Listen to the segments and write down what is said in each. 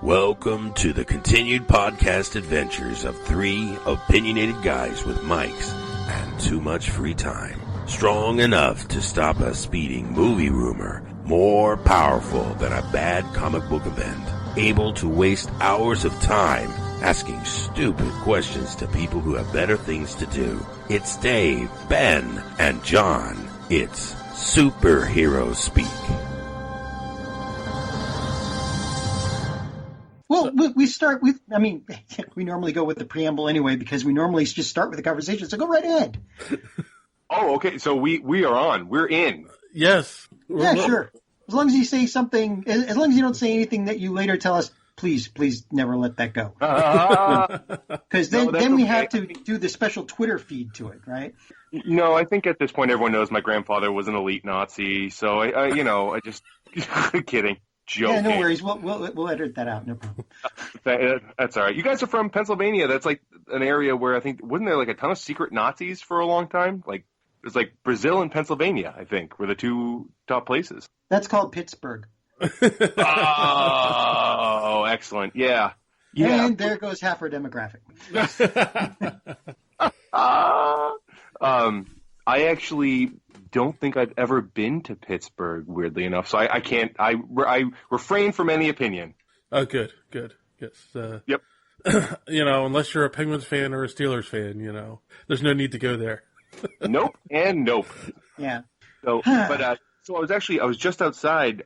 Welcome to the continued podcast adventures of three opinionated guys with mics and too much free time. Strong enough to stop a speeding movie rumor, more powerful than a bad comic book event, able to waste hours of time asking stupid questions to people who have better things to do. It's Dave, Ben, and John. It's Superhero Speak. Well, we start with, we normally go with the preamble anyway, because we normally just start with the conversation, so go right ahead. Oh, okay, so we are on. We're in. Yes. Yeah, sure. As long as you say something, as long as you don't say anything that you later tell us, please never let that go. Because then we have to do the special Twitter feed to it, right? No, I think at this point everyone knows my grandfather was an elite Nazi, so I just kidding. Joking. Yeah, no worries. We'll edit that out. No problem. That's all right. You guys are from Pennsylvania. That's like an area where I think wasn't there like a ton of secret Nazis for a long time? Like there's like Brazil and Pennsylvania, I think, were the two top places. That's called Pittsburgh. Oh, excellent. Yeah. And there goes half our demographic. I actually don't think I've ever been to Pittsburgh, weirdly enough, so I can't. I refrain from any opinion. Oh, good. Yes. Yep. Unless you're a Penguins fan or a Steelers fan, there's no need to go there. Nope and nope. Yeah. So I was just outside.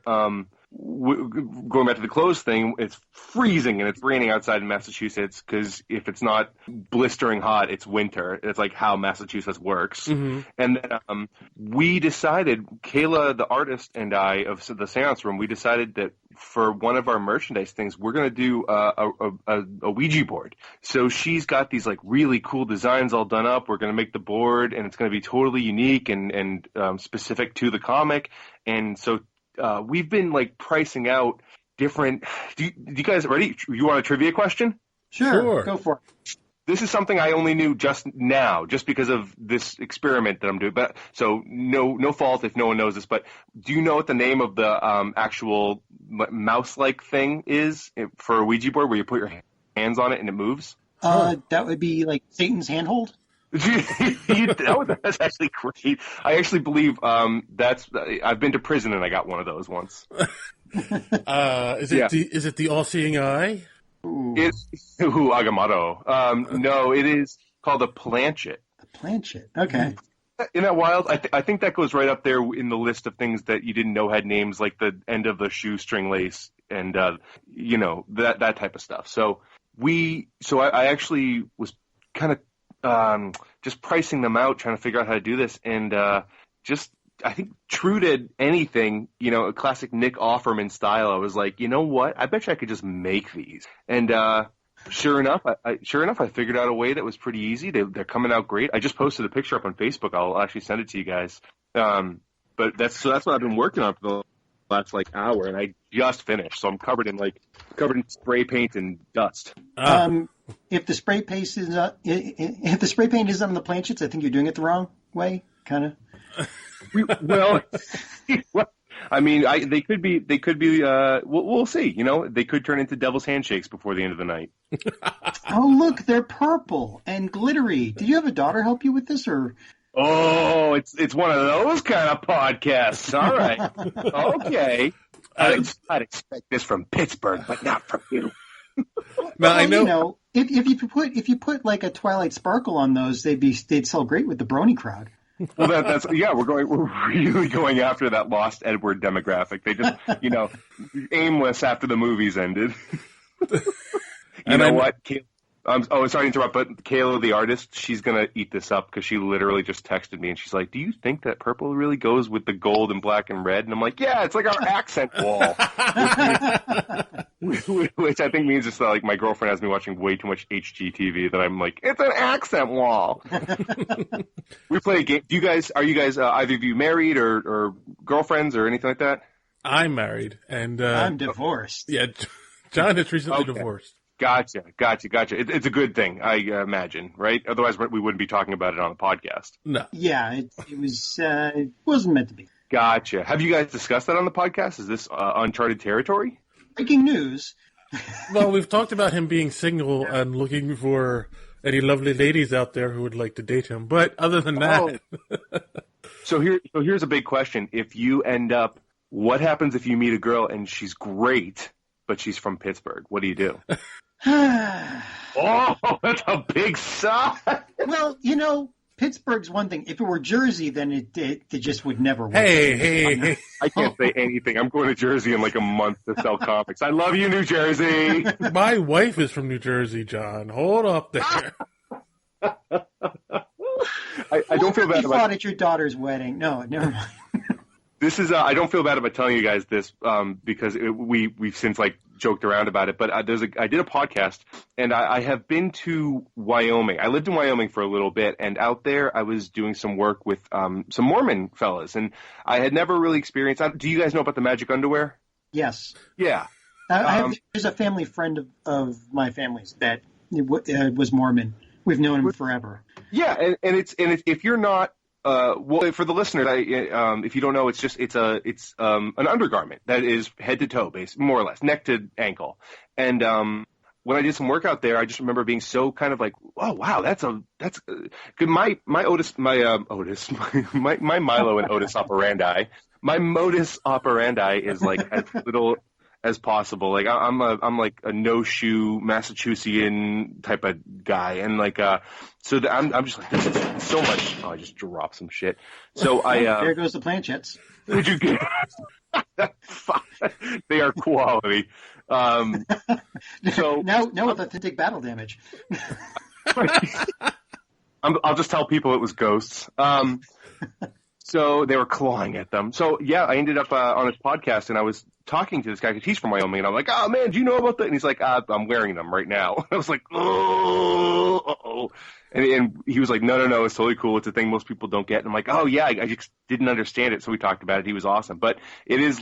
Going back to the clothes thing, it's freezing and it's raining outside in Massachusetts because if it's not blistering hot, it's winter. It's like how Massachusetts works. Mm-hmm. And then we decided, Kayla, the artist, and I of the seance-room, we decided that for one of our merchandise things, we're going to do a Ouija board. So she's got these like really cool designs all done up. We're going to make the board, and it's going to be totally unique and specific to the comic. And so we've been like pricing out different. Do you guys ready? You want a trivia question? Sure. Go for it. This is something I only knew just now, just because of this experiment that I'm doing. But so no fault if no one knows this. But do you know what the name of the actual mouse-like thing is for a Ouija board, where you put your hands on it and it moves? That would be like Satan's handhold. That's actually great. I actually believe I've been to prison and I got one of those once. Is it the all-seeing eye? It's Agamotto. No, it is called a planchet. A planchet. Okay. Isn't that wild? I think that goes right up there in the list of things that you didn't know had names, like the end of the shoestring lace and that type of stuff. So I actually was kind of just pricing them out, trying to figure out how to do this, and I think true to anything, a classic Nick Offerman style, I was like, you know what? I bet you I could just make these. And sure enough, I figured out a way that was pretty easy. They're coming out great. I just posted a picture up on Facebook. I'll actually send it to you guys. But that's what I've been working on for the last hour, and I just finished. So I'm covered in spray paint and dust. If the spray paint isn't on the planchets, I think you're doing it the wrong way, kind of. They could be. We'll see. They could turn into devil's handshakes before the end of the night. Oh, look, they're purple and glittery. Did you have a daughter help you with this, or? Oh, it's one of those kind of podcasts. All right, okay. I'd expect this from Pittsburgh, but not from you. Now, I know. If you put like a Twilight Sparkle on those, they'd sell great with the brony crowd. Well, we're really going after that lost Edward demographic. They just, aimless after the movies ended. What? Sorry to interrupt, but Kayla, the artist, she's going to eat this up because she literally just texted me and she's like, do you think that purple really goes with the gold and black and red? And I'm like, yeah, it's like our accent wall. Which I think means it's like my girlfriend has me watching way too much HGTV that I'm like, it's an accent wall. We play a game. Are you guys either of you married or girlfriends or anything like that? I'm married. And I'm divorced. Yeah, John is recently divorced. Gotcha. It's a good thing, I imagine, right? Otherwise, we wouldn't be talking about it on the podcast. No. Yeah, it wasn't meant to be. Gotcha. Have you guys discussed that on the podcast? Is this uncharted territory? Breaking news. Well, we've talked about him being single and looking for any lovely ladies out there who would like to date him. But other than that... So here's a big question. If you end up, what happens if you meet a girl and she's great, but she's from Pittsburgh? What do you do? Oh, that's a big sigh. Well, Pittsburgh's one thing. If it were Jersey, then it just would never work. Hey. I can't say anything. I'm going to Jersey in like a month to sell comics. I love you, New Jersey. My wife is from New Jersey, John. Hold up there. I don't feel bad about at your daughter's wedding. No, never mind. This is I don't feel bad about telling you guys this because we've since like joked around about it. But I did a podcast and I have been to Wyoming. I lived in Wyoming for a little bit, and out there I was doing some work with some Mormon fellas, and I had never really experienced. Do you guys know about the magic underwear? Yes. Yeah. There's a family friend of my family's that was Mormon. We've known him forever. Yeah, and if you're not. Well, for the listeners, if you don't know, it's an undergarment that is head to toe, more or less, neck to ankle. And when I did some work out there, I just remember being so kind of like, oh wow, that's good. My Milo and Otis operandi. My modus operandi is like as little as possible. Like I'm like a no shoe Massachusettsian type of guy, and like I'm just like, this is so much. Oh, I just dropped some shit. So there goes the planchettes. Did you get? They are quality. So now with authentic battle damage. I'll just tell people it was ghosts. So they were clawing at them. So yeah, I ended up on his podcast, and I was talking to this guy because he's from Wyoming, and I'm like, oh man, do you know about that? And he's like, I'm wearing them right now. I was like, oh, and he was like, no, it's totally cool. It's a thing most people don't get. And I'm like, oh yeah, I just didn't understand it. So we talked about it. He was awesome, but it is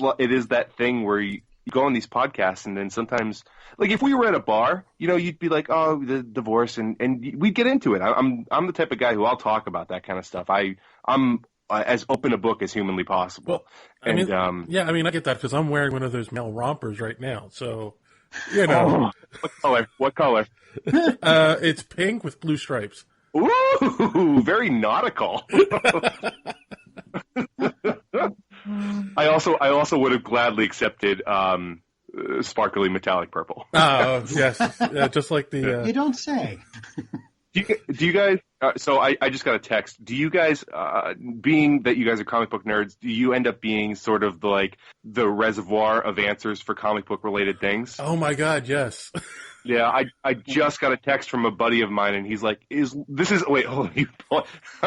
that thing where you go on these podcasts, and then sometimes, like if we were at a bar, you'd be like, oh, the divorce, and we'd get into it. I'm the type of guy who I'll talk about that kind of stuff. I'm as open a book as humanly possible. Well, I get that because I'm wearing one of those male rompers right now. So, Oh, what color? It's pink with blue stripes. Ooh, very nautical. I also would have gladly accepted sparkly metallic purple. Oh, yes. Just like the... You don't say. Do you guys, so I just got a text. Do you guys, being that you guys are comic book nerds, do you end up being sort of the reservoir of answers for comic book related things? Oh my God, yes. Yeah, I just got a text from a buddy of mine, and he's like, I'll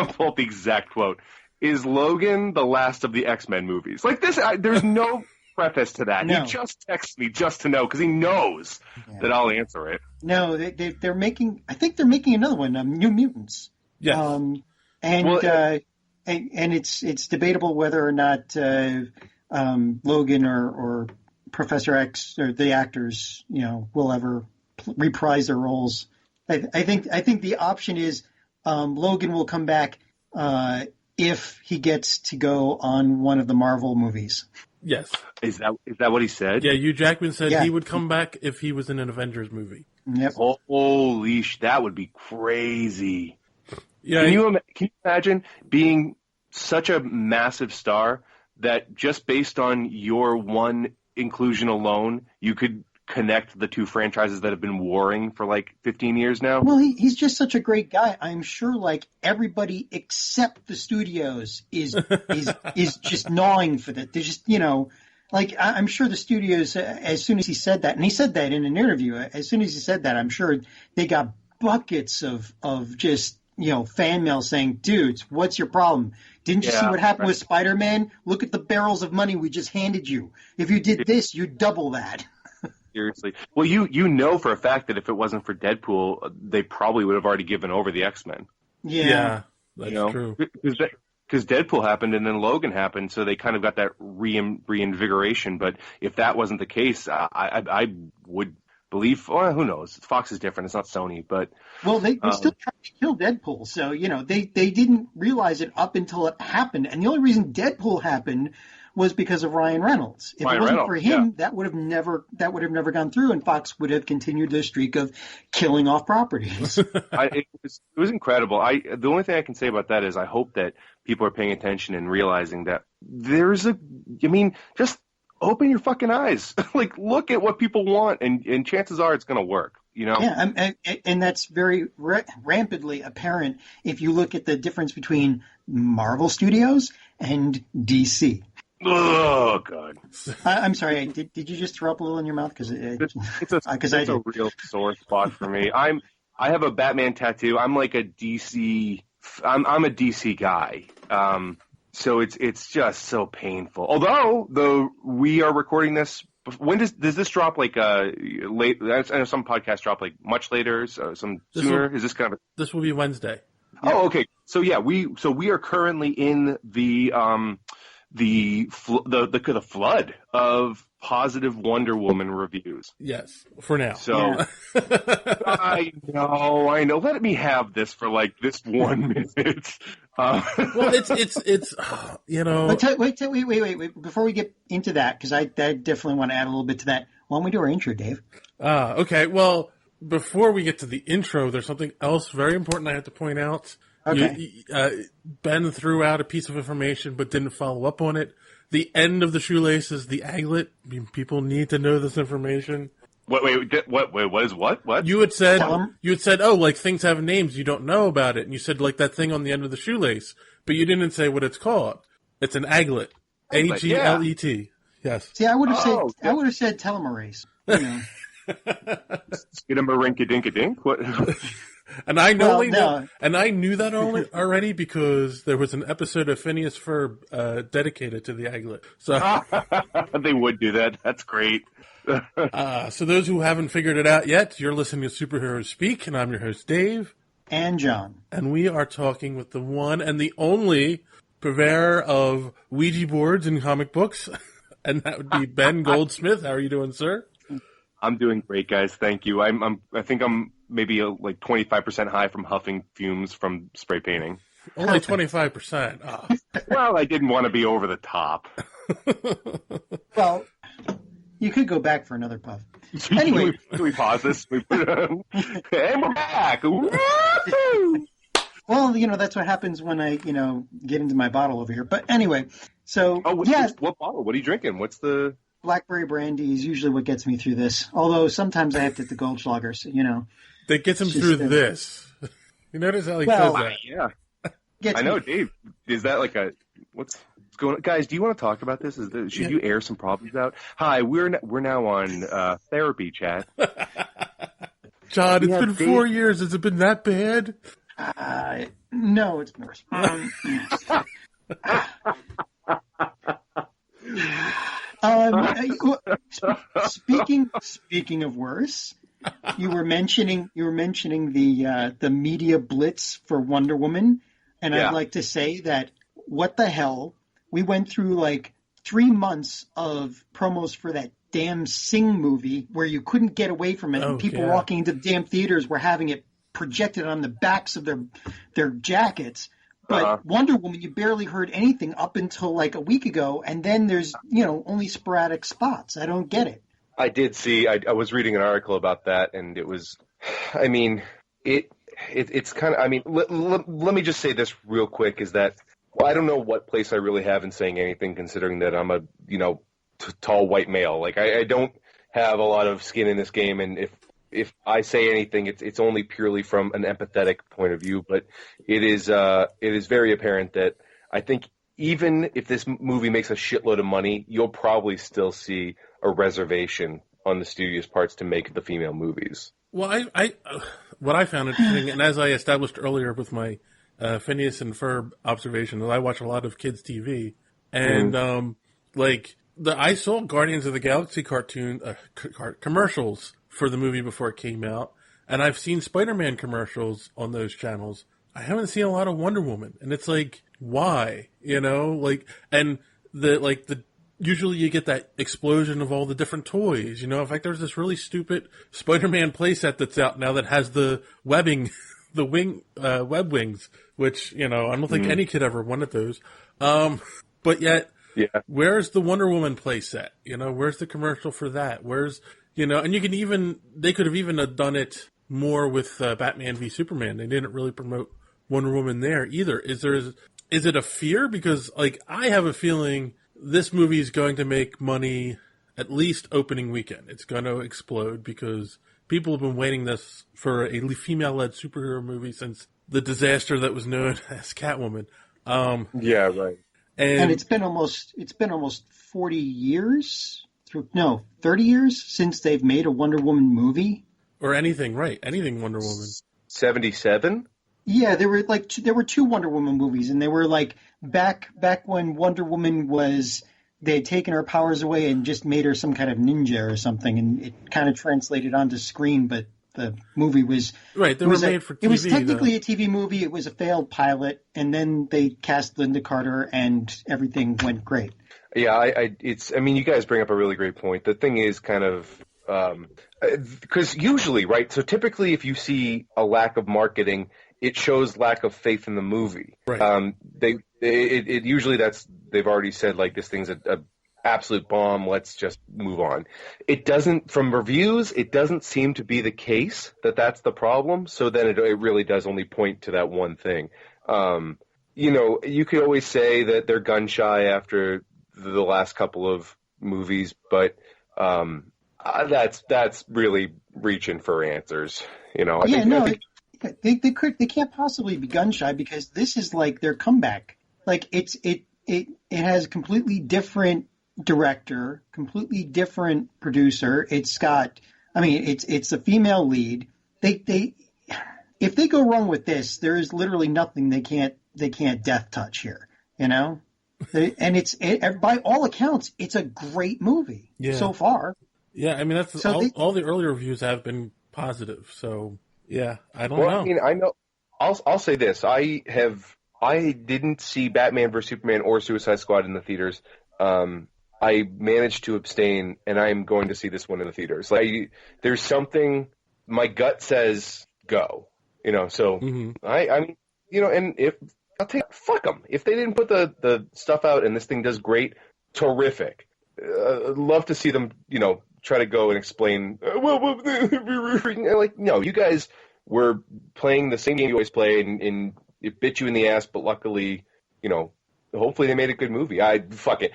pull up the exact quote. Is Logan the last of the X-Men movies? Like this, there's no preface to that. No. He just texts me just to know because he knows that I'll answer it. No, they're making. I think they're making another one, New Mutants. Yes. And it's debatable whether or not Logan or Professor X or the actors, will ever reprise their roles. I think the option is Logan will come back if he gets to go on one of the Marvel movies. Yes. Is that what he said? Yeah, Hugh Jackman said he would come back if he was in an Avengers movie. Yep. Holy that would be crazy. Yeah. Can you imagine being such a massive star that just based on your one inclusion alone, you could connect the two franchises that have been warring for like 15 years now? Well, he's just such a great guy. I'm sure like everybody except the studios is just gnawing for that. They're just, like I'm sure the studios, as soon as he said that, and he said that in an interview, as soon as he said that, I'm sure they got buckets of just, fan mail saying, dudes, what's your problem? Didn't you see what happened with Spider-Man? Look at the barrels of money we just handed you. If you did this, you'd double that. Seriously. Well, you know for a fact that if it wasn't for Deadpool, they probably would have already given over the X-Men. Yeah, that's true. Because Deadpool happened and then Logan happened, so they kind of got that reinvigoration. But if that wasn't the case, I would believe. Well, who knows? Fox is different. It's not Sony, but they still tried to kill Deadpool. So they didn't realize it up until it happened. And the only reason Deadpool happened was because of Ryan Reynolds. If it wasn't for him, that would have never gone through, and Fox would have continued their streak of killing off properties. It was incredible. The only thing I can say about that is I hope that people are paying attention and realizing that just open your fucking eyes. Like, look at what people want, and chances are it's going to work. Yeah, and that's very rampantly apparent if you look at the difference between Marvel Studios and DC. Oh God! I'm sorry. Did you just throw up a little in your mouth? Because it's a real sore spot for me. I have a Batman tattoo. I'm like a DC. I'm a DC guy. So it's just so painful. Although we are recording this. When does this drop? Like late? I know some podcasts drop like much later. Some sooner. Is this kind of? This will be Wednesday. Oh, okay. So yeah, we are currently in the flood of positive Wonder Woman reviews. Yes, for now. So I know. Let me have this for like this 1 minute. Well, it's Wait. Before we get into that, because I definitely want to add a little bit to that. Why don't we do our intro, Dave? Okay. Well, before we get to the intro, there's something else very important I have to point out. Okay. Ben threw out a piece of information but didn't follow up on it. The end of the shoelace is the aglet. I mean, people need to know this information. What is what? What? You had said, oh, like things have names, you don't know about it. And you said like that thing on the end of the shoelace, but you didn't say what it's called. It's an aglet. A-G-L-E-T. Yes. See, I would have said telomerase. Skidamarinka-dinka-dink? What? And I I knew that already because there was an episode of Phineas Ferb dedicated to the aglet. So they would do that. That's great. So those who haven't figured it out yet, you're listening to Superheroes Speak, and I'm your host, Dave. And John. And we are talking with the one and the only purveyor of Ouija boards and comic books, and that would be Ben Goldsmith. How are you doing, sir? I'm doing great, guys. Thank you. I think I'm maybe like 25% high from huffing fumes from spray painting. Only 25%. Oh. Well, I didn't want to be over the top. Well, you could go back for another puff. Anyway. Can we pause this? And we're back. Well, that's what happens when I, get into my bottle over here. But anyway, so, what bottle? What are you drinking? What's the... Blackberry brandy is usually what gets me through this. Although sometimes I have to hit the Goldschlager, so, That gets him through this. You notice how he says that? Yeah. I know, Dave. Is that like what's going on? Guys, do you want to talk about this? Should you air some problems out? Hi, we're now on therapy chat. John, it's been 4 years. Has it been that bad? No, it's been worse. Speaking of worse, you were mentioning the media blitz for Wonder Woman, and I'd like to say that what the hell, we went through like 3 months of promos for that damn Sing movie where you couldn't get away from it, and people walking into the damn theaters were having it projected on the backs of their jackets. But Wonder Woman, you barely heard anything up until like a week ago, and then there's, only sporadic spots. I don't get it. I did see, I was reading an article about that, and it was, it's kind of, let me just say this real quick, is that, I don't know what place I really have in saying anything, considering that I'm a, tall white male. Like, I don't have a lot of skin in this game, and if I say anything, it's only purely from an empathetic point of view, but it is very apparent that I think even if this movie makes a shitload of money, you'll probably still see a reservation on the studio's parts to make the female movies. Well, what I found interesting, and as I established earlier with my Phineas and Ferb observation, that I watch a lot of kids' TV, and I saw Guardians of the Galaxy commercials for the movie before it came out, and I've seen Spider-Man commercials on those channels. I haven't seen a lot of Wonder Woman, and it's like, why? Usually you get that explosion of all the different toys. In fact, there's this really stupid Spider-Man playset that's out now that has the webbing, web wings, which, I don't think any kid ever wanted those. But yet, Yeah. Where's the Wonder Woman play set? Where's the commercial for that? Where's, and they could have even done it more with Batman v Superman. They didn't really promote Wonder Woman there either. Is it a fear? Because, I have a feeling this movie is going to make money at least opening weekend. It's going to explode because people have been waiting for a female-led superhero movie since the disaster that was known as Catwoman. Yeah, right. And it's been almost 40 years, 30 years since they've made a Wonder Woman movie. Or anything, right? Anything Wonder Woman. 77? Yeah, there were two Wonder Woman movies, and they were back when Wonder Woman they had taken her powers away and just made her some kind of ninja or something, and it kind of translated onto screen, but the movie was... Right, they were made for TV. It was technically a TV movie, it was a failed pilot, and then they cast Linda Carter, and everything went great. Yeah, you guys bring up a really great point. The thing is kind of... because usually, right, so typically if you see a lack of marketing, it shows lack of faith in the movie. Right. It usually they've already said, this thing's a absolute bomb, let's just move on. It doesn't, from reviews, it doesn't seem to be the case that that's the problem, so then it really does only point to that one thing. You could always say that they're gun shy after the last couple of movies, but that's really reaching for ansers. They can't possibly be gun shy because this is their comeback. It has a completely different director, completely different producer. It's a female lead. If they go wrong with this, there is literally nothing they can't death touch here. And by all accounts, it's a great movie so far. Yeah, all the early reviews have been positive. So yeah, I don't know. I know. I'll say this: I didn't see Batman vs Superman or Suicide Squad in the theaters. I managed to abstain, and I am going to see this one in the theaters. There's something my gut says go. So and if I'll take fuck them if they didn't put the stuff out and this thing does great, terrific. I'd love to see them, try to go and explain. No, you guys were playing the same game you always play, and it bit you in the ass. But luckily, hopefully they made a good movie. Fuck it.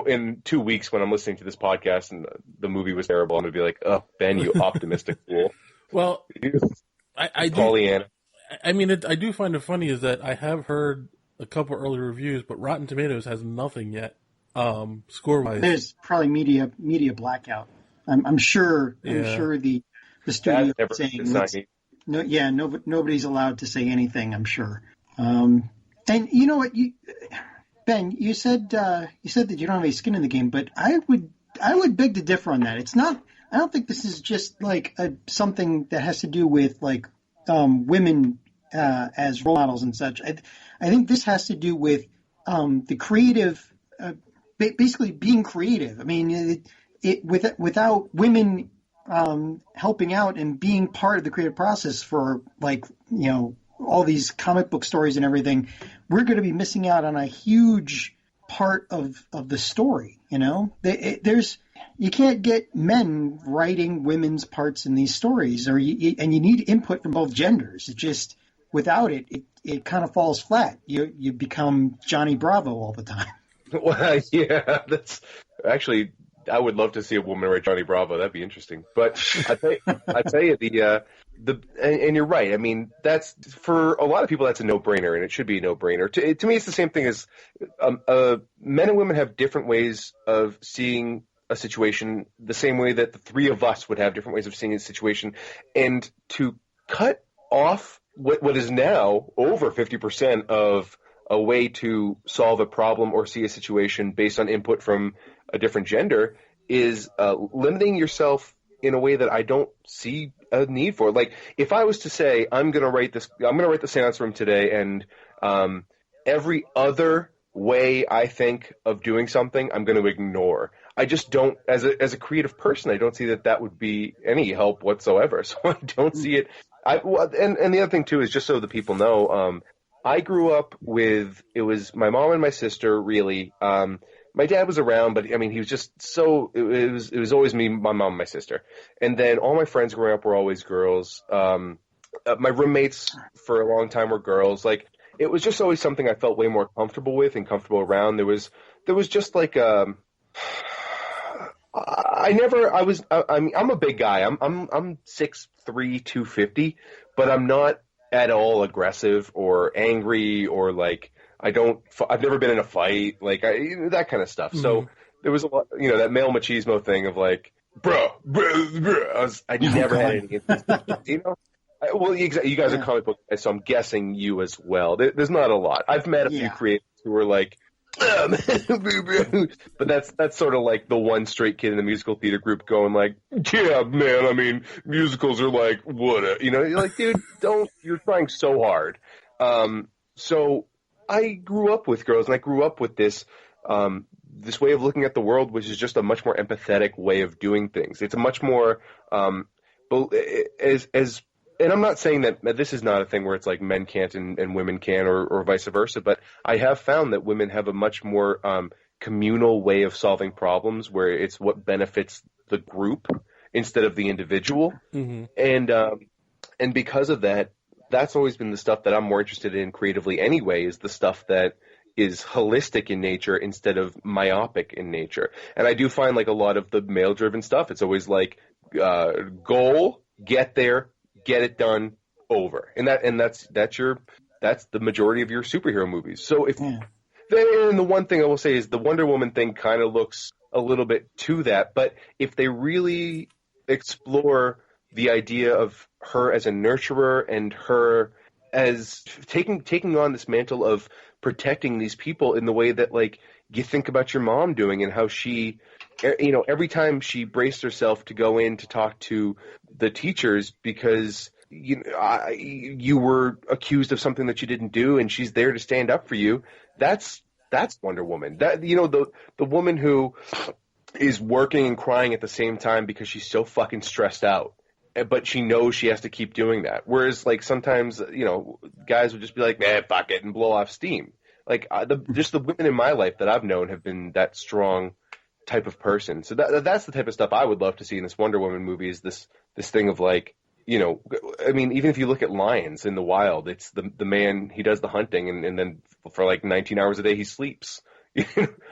In 2 weeks when I'm listening to this podcast and the movie was terrible, I'm gonna be like, oh, Ben, you optimistic fool. Well, I Pollyanna. I do find it funny is that I have heard a couple early reviews, but Rotten Tomatoes has nothing yet. Score-wise, there's probably media blackout. I'm sure. Yeah. I'm sure the studio is saying nobody's allowed to say anything. I'm sure. And you know what, Ben, you said that you don't have any skin in the game, but I would beg to differ on that. It's not. I don't think this is just something that has to do with women as role models and such. I think this has to do with the creative. Basically being creative. Without women helping out and being part of the creative process for all these comic book stories and everything, we're going to be missing out on a huge part of the story. You can't get men writing women's parts in these stories, and you need input from both genders. It just without it kind of falls flat. You become Johnny Bravo all the time. Well, yeah, that's actually. I would love to see a woman write Johnny Bravo. That'd be interesting. But I tell you, and you're right. That's for a lot of people. That's a no-brainer, and it should be a no-brainer. To me, it's the same thing as men and women have different ways of seeing a situation, the same way that the three of us would have different ways of seeing a situation, and to cut off what is now over 50% of a way to solve a problem or see a situation based on input from a different gender is limiting yourself in a way that I don't see a need for. If I was to say, I'm going to write the seance-room today, and every other way I think of doing something, I'm going to ignore. I just don't, as a creative person, I don't see that would be any help whatsoever. So I don't see it. And the other thing too is, just so the people know, I grew up with, it was my mom and my sister, really. my dad was around, but I mean, he was just so, it was always me, my mom, and my sister. And then all my friends growing up were always girls. My roommates for a long time were girls. Like, it was just always something I felt way more comfortable with and comfortable around. There was just like, I'm a big guy. I'm 6'3", 250, but I'm not at all aggressive or angry or like, I've never been in a fight, like that kind of stuff. Mm-hmm. So there was a lot, that male machismo thing of like, bro. I never had any, well, you guys are comic book guys, so I'm guessing you as well. There's not a lot. I've met a few creators who are like, but that's sort of like the one straight kid in the musical theater group going like, yeah, man, I mean, musicals are like, what, you're like, dude, you're trying so hard. So I grew up with girls, and I grew up with this way of looking at the world, which is just a much more empathetic way of doing things. It's a much more, and I'm not saying that this is not a thing where it's like men can't and women can or vice versa, but I have found that women have a much more communal way of solving problems where it's what benefits the group instead of the individual. Mm-hmm. And because of that, that's always been the stuff that I'm more interested in creatively anyway, is the stuff that is holistic in nature instead of myopic in nature. And I do find like a lot of the male-driven stuff, it's always like goal, get there, get it done, over. And that's the majority of your superhero movies. So and the one thing I will say is the Wonder Woman thing kind of looks a little bit to that, but if they really explore the idea of her as a nurturer and her as taking on this mantle of protecting these people in the way that like you think about your mom doing, and how she, every time she braced herself to go in to talk to the teachers because you were accused of something that you didn't do, and she's there to stand up for you. That's Wonder Woman. That the woman who is working and crying at the same time because she's so fucking stressed out, but she knows she has to keep doing that. Whereas like sometimes guys would just be like, man, fuck it, and blow off steam. Like just the women in my life that I've known have been that strong type of person. So that's the type of stuff I would love to see in this Wonder Woman movie, is this thing of like, I mean, even if you look at lions in the wild, it's the man, he does the hunting and then for like 19 hours a day he sleeps. I'm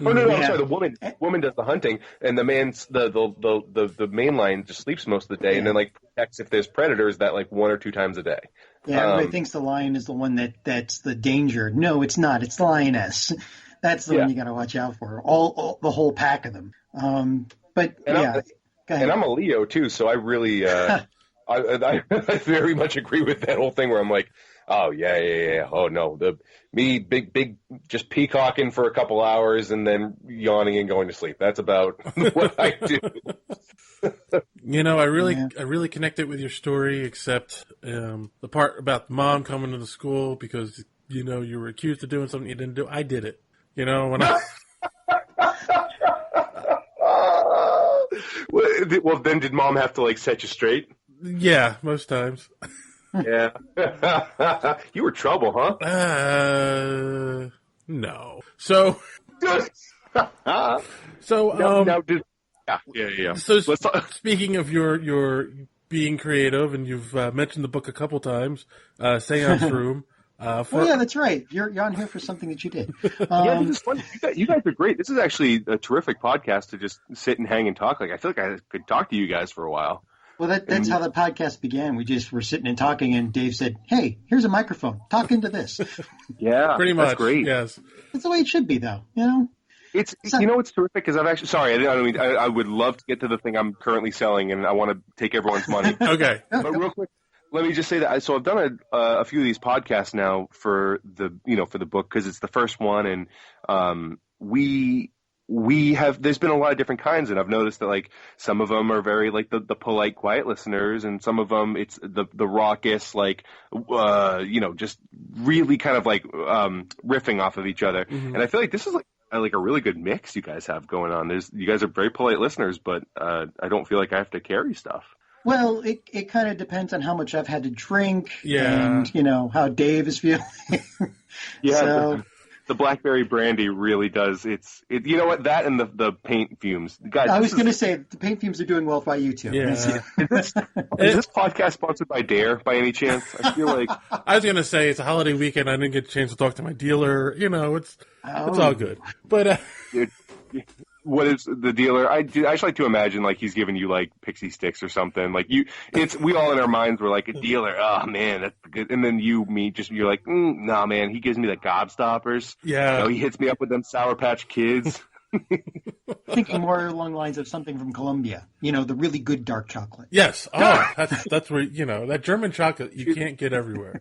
sorry, the woman does the hunting, and the man's the main lion just sleeps most of the day, and then like protects if there's predators that like 1 or 2 times a day. Yeah, everybody thinks the lion is the one that's the danger. No, it's not. It's the lioness. That's the one you got to watch out for. All the whole pack of them. But go ahead. And I'm a Leo too, so I really I very much agree with that whole thing where I'm like, oh yeah. Oh no, big just peacocking for a couple hours and then yawning and going to sleep. That's about what I do. I really connected with your story, except the part about the mom coming to the school because you were accused of doing something you didn't do. I did it. When I. Well, then did mom have to like set you straight? Yeah, most times. Yeah. You were trouble, huh? No. So. Yeah. So speaking of your being creative, and you've mentioned the book a couple times, seance-room. That's right. You're on here for something that you did. This is fun. You guys are great. This is actually a terrific podcast to just sit and hang and talk. Like I feel like I could talk to you guys for a while. Well, that's how the podcast began. We just were sitting and talking, and Dave said, "Hey, here's a microphone. Talk into this." Yeah, pretty much. That's great. Yes, that's the way it should be, though. It's it's terrific because I've actually I would love to get to the thing I'm currently selling, and I want to take everyone's money. Okay, but real quick, let me just say that. So I've done a few of these podcasts now for the book because it's the first one, and there's been a lot of different kinds, and I've noticed that like some of them are very like the polite, quiet listeners, and some of them it's the raucous, like just really kind of like riffing off of each other. Mm-hmm. And I feel like this is like a really good mix you guys have going on. You guys are very polite listeners, but I don't feel like I have to carry stuff. Well, it kind of depends on how much I've had to drink and how Dave is feeling. Yeah. So, the blackberry brandy really does. You know what? That and the paint fumes. Guys, I was going to say the paint fumes are doing well by you too. Yeah. Is this podcast sponsored by Dare by any chance? I feel like I was going to say it's a holiday weekend. I didn't get a chance to talk to my dealer. You know, it's all good. But dude, what is the dealer? I just like to imagine like he's giving you like pixie sticks or something. Like we all in our minds were like a dealer. Oh man, that's good. And then you're like, nah, man. He gives me the gobstoppers. Yeah, you know, he hits me up with them Sour Patch Kids. Thinking more along the lines of something from Colombia. You know, the really good dark chocolate. Yes. Oh, that's where that German chocolate you can't get everywhere.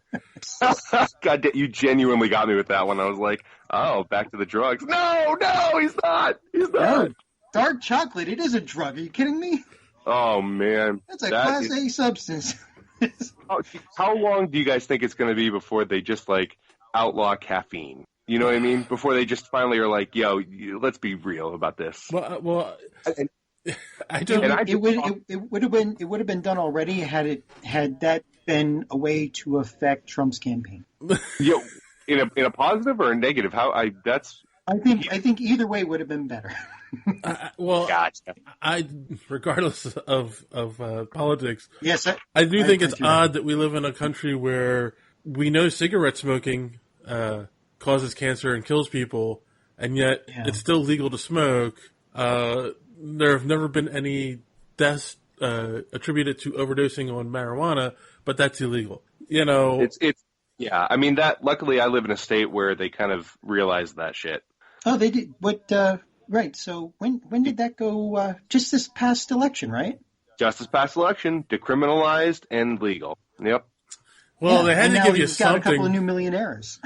God, you genuinely got me with that one. I was like, oh, back to the drugs. No, he's not. He's not. No, dark chocolate. It is a drug. Are you kidding me? Oh man, that's a Class A substance. How long do you guys think it's going to be before they just like outlaw caffeine? You know what I mean? Before they just finally are like, yo, let's be real about this. Well, I don't. It would have been done already had that been a way to affect Trump's campaign. Yo, in a positive or a negative? I think either way would have been better. Gotcha. Regardless of politics, yes, I do think it's odd that we live in a country where we know cigarette smoking causes cancer and kills people, and yet it's still legal to smoke. There have never been any deaths attributed to overdosing on marijuana, but that's illegal. You know, it's yeah. I mean that. Luckily, I live in a state where they kind of realize that shit. Oh, they did. What? Right. So when did that go? Just this past election, right? Just this past election, decriminalized and legal. Yep. Well, they had to give you something. Got a couple of new millionaires.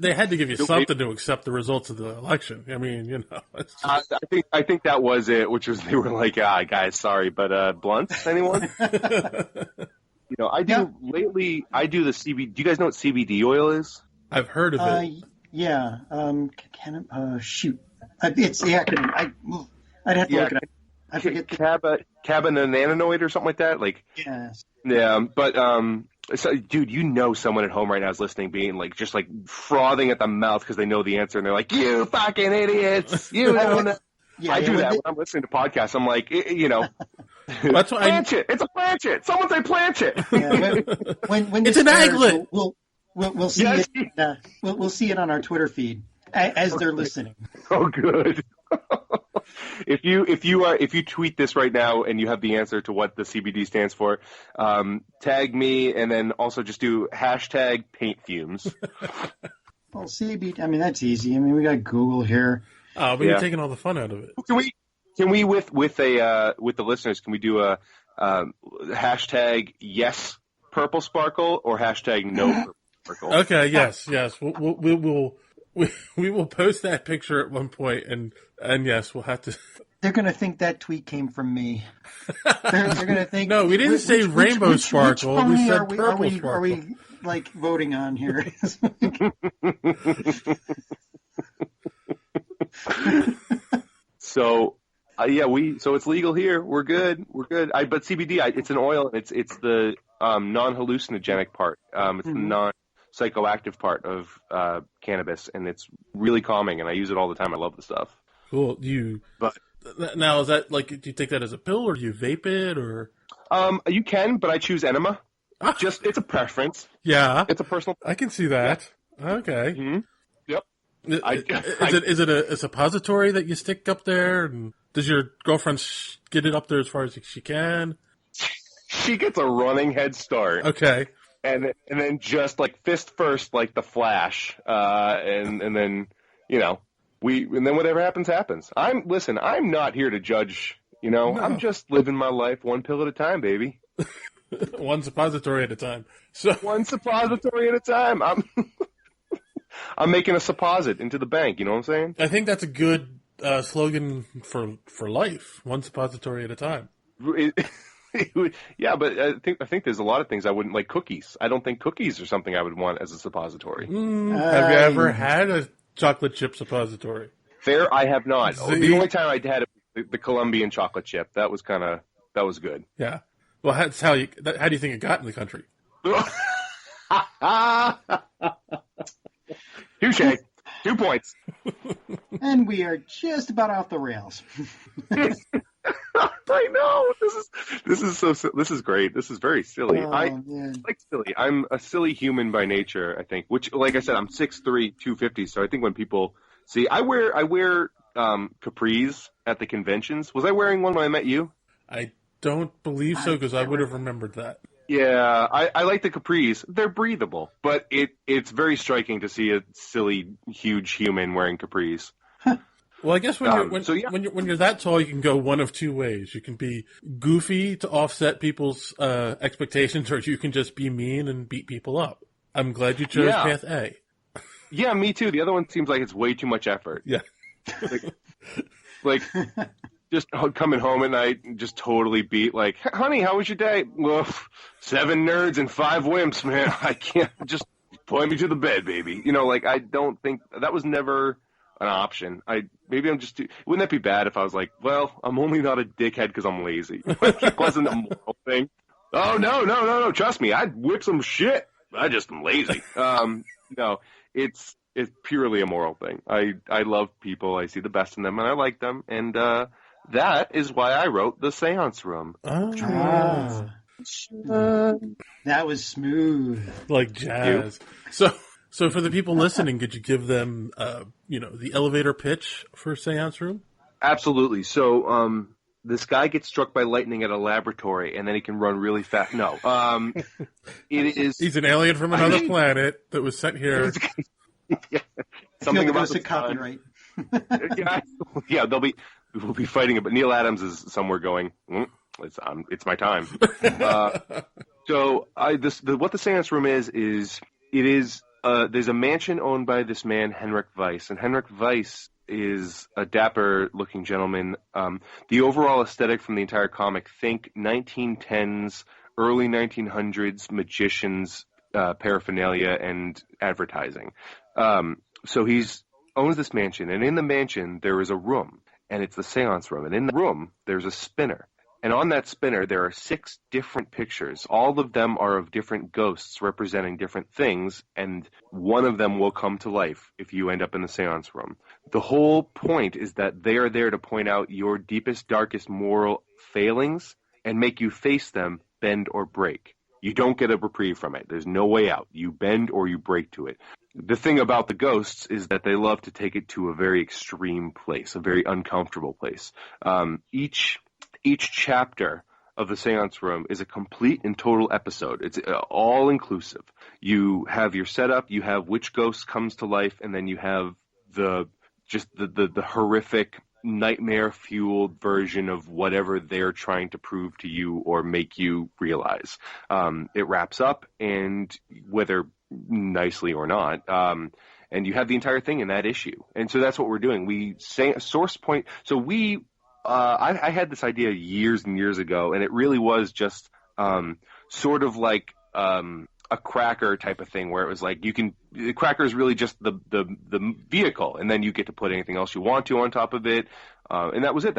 They had to give you something to accept the results of the election. I mean, you know. I think that was it, which was they were like, guys, sorry, but blunts, anyone? You know, I do the CBD. Do you guys know what CBD oil is? I've heard of it. Yeah. Shoot. It's the acronym. I'd have to look it up. I forget. Cannabinoid or something like that. Like. Yes. Yeah, but so, dude, you know someone at home right now is listening, being like just like frothing at the mouth because they know the answer, and they're like, "You fucking idiots! You don't know." I do that when I'm listening to podcasts. I'm like, you know, that's why Planchet. It's a planchet. Someone say planchet. Yeah, when it's an aglet. We'll see it. We'll see it on our Twitter feed as they're listening. Oh, good. If you tweet this right now and you have the answer to what the CBD stands for, tag me and then also just do hashtag paint fumes. Well, CBD. I mean that's easy. I mean we got Google here. Oh, but you're taking all the fun out of it. Can we with the listeners? Can we do a hashtag yes purple sparkle or hashtag no purple sparkle? Okay. Yes. We will post that picture at one point, and yes, we'll have to. They're going to think that tweet came from me. They're going to think. No, we didn't say rainbow sparkle. We said purple sparkle. Are we like voting on here? So, so it's legal here. We're good. But CBD, it's an oil. It's the non-hallucinogenic part. It's the non-psychoactive part of cannabis, and it's really calming. And I use it all the time. I love the stuff. Cool. Now is that like? Do you take that as a pill, or do you vape it, or? You can, but I choose enema. It's a preference. Yeah, it's a personal. I can see that. Yeah. Okay. Mm-hmm. Yep. Is it a suppository that you stick up there? And does your girlfriend get it up there as far as she can? She gets a running head start. Okay. And then just like fist first, like the Flash, and then and then whatever happens. I'm not here to judge. No. I'm just living my life one pill at a time, baby. One suppository at a time. So one suppository at a time. I'm making a supposit into the bank. You know what I'm saying? I think that's a good slogan for life. One suppository at a time. Yeah, but I think there's a lot of things I wouldn't like. Cookies. I don't think cookies are something I would want as a suppository. Have you ever had a chocolate chip suppository? Fair, I have not. The only time I had it, the Colombian chocolate chip. That was good. Yeah. Well, how do you think it got in the country? Touche. 2 points. And we are just about off the rails. I know. This is great. This is very silly. I like silly. I'm a silly human by nature, I think. Which, like I said, I'm 6'3", 250. So I think when people see, I wear capris at the conventions. Was I wearing one when I met you? I don't believe so, because I would have remembered that. Yeah, I like the capris. They're breathable, but it's very striking to see a silly, huge human wearing capris. Well, I guess when you're that tall, you can go one of two ways. You can be goofy to offset people's expectations, or you can just be mean and beat people up. I'm glad you chose path A. Yeah, me too. The other one seems like it's way too much effort. Yeah. Like just coming home at night and just totally beat, like, honey, how was your day? Well, 7 nerds and 5 wimps, man. I can't, just point me to the bed, baby. You know, like, I don't think that was never an option. Maybe I'm just wouldn't that be bad if I was like, well, I'm only not a dickhead because I'm lazy. It wasn't a moral thing. Oh, no. Trust me, I'd whip some shit. I just am lazy. No, it's purely a moral thing. I love people. I see the best in them, and I like them. And that is why I wrote The Seance Room. Oh. That was smooth. Like jazz. So for the people listening, could you give them, the elevator pitch for Seance Room? Absolutely. So, this guy gets struck by lightning at a laboratory, and then he can run really fast. No, it is. He's an alien from another planet that was sent here. Yeah. Something about the copyright. Yeah, we'll be fighting it, but Neil Adams is somewhere going, it's my time. So what the Seance Room is there's a mansion owned by this man, Henrik Weiss, and Henrik Weiss is a dapper-looking gentleman. The overall aesthetic from the entire comic, think 1910s, early 1900s magicians, paraphernalia, and advertising. So owns this mansion, and in the mansion there is a room, and it's the Seance Room. And in the room, there's a spinner. And on that spinner, there are 6 different pictures. All of them are of different ghosts representing different things, and one of them will come to life if you end up in the Seance Room. The whole point is that they are there to point out your deepest, darkest moral failings and make you face them, bend or break. You don't get a reprieve from it. There's no way out. You bend or you break to it. The thing about the ghosts is that they love to take it to a very extreme place, a very uncomfortable place. Each chapter of the Seance Room is a complete and total episode. It's all inclusive. You have your setup, you have which ghost comes to life, and then you have the horrific, nightmare-fueled version of whatever they're trying to prove to you or make you realize. It wraps up, and whether nicely or not, and you have the entire thing in that issue. And so that's what we're doing. We say a source point. So I had this idea years and years ago, and it really was just sort of like a cracker type of thing, where it was like the cracker is really just the vehicle, and then you get to put anything else you want to on top of it, and that was it.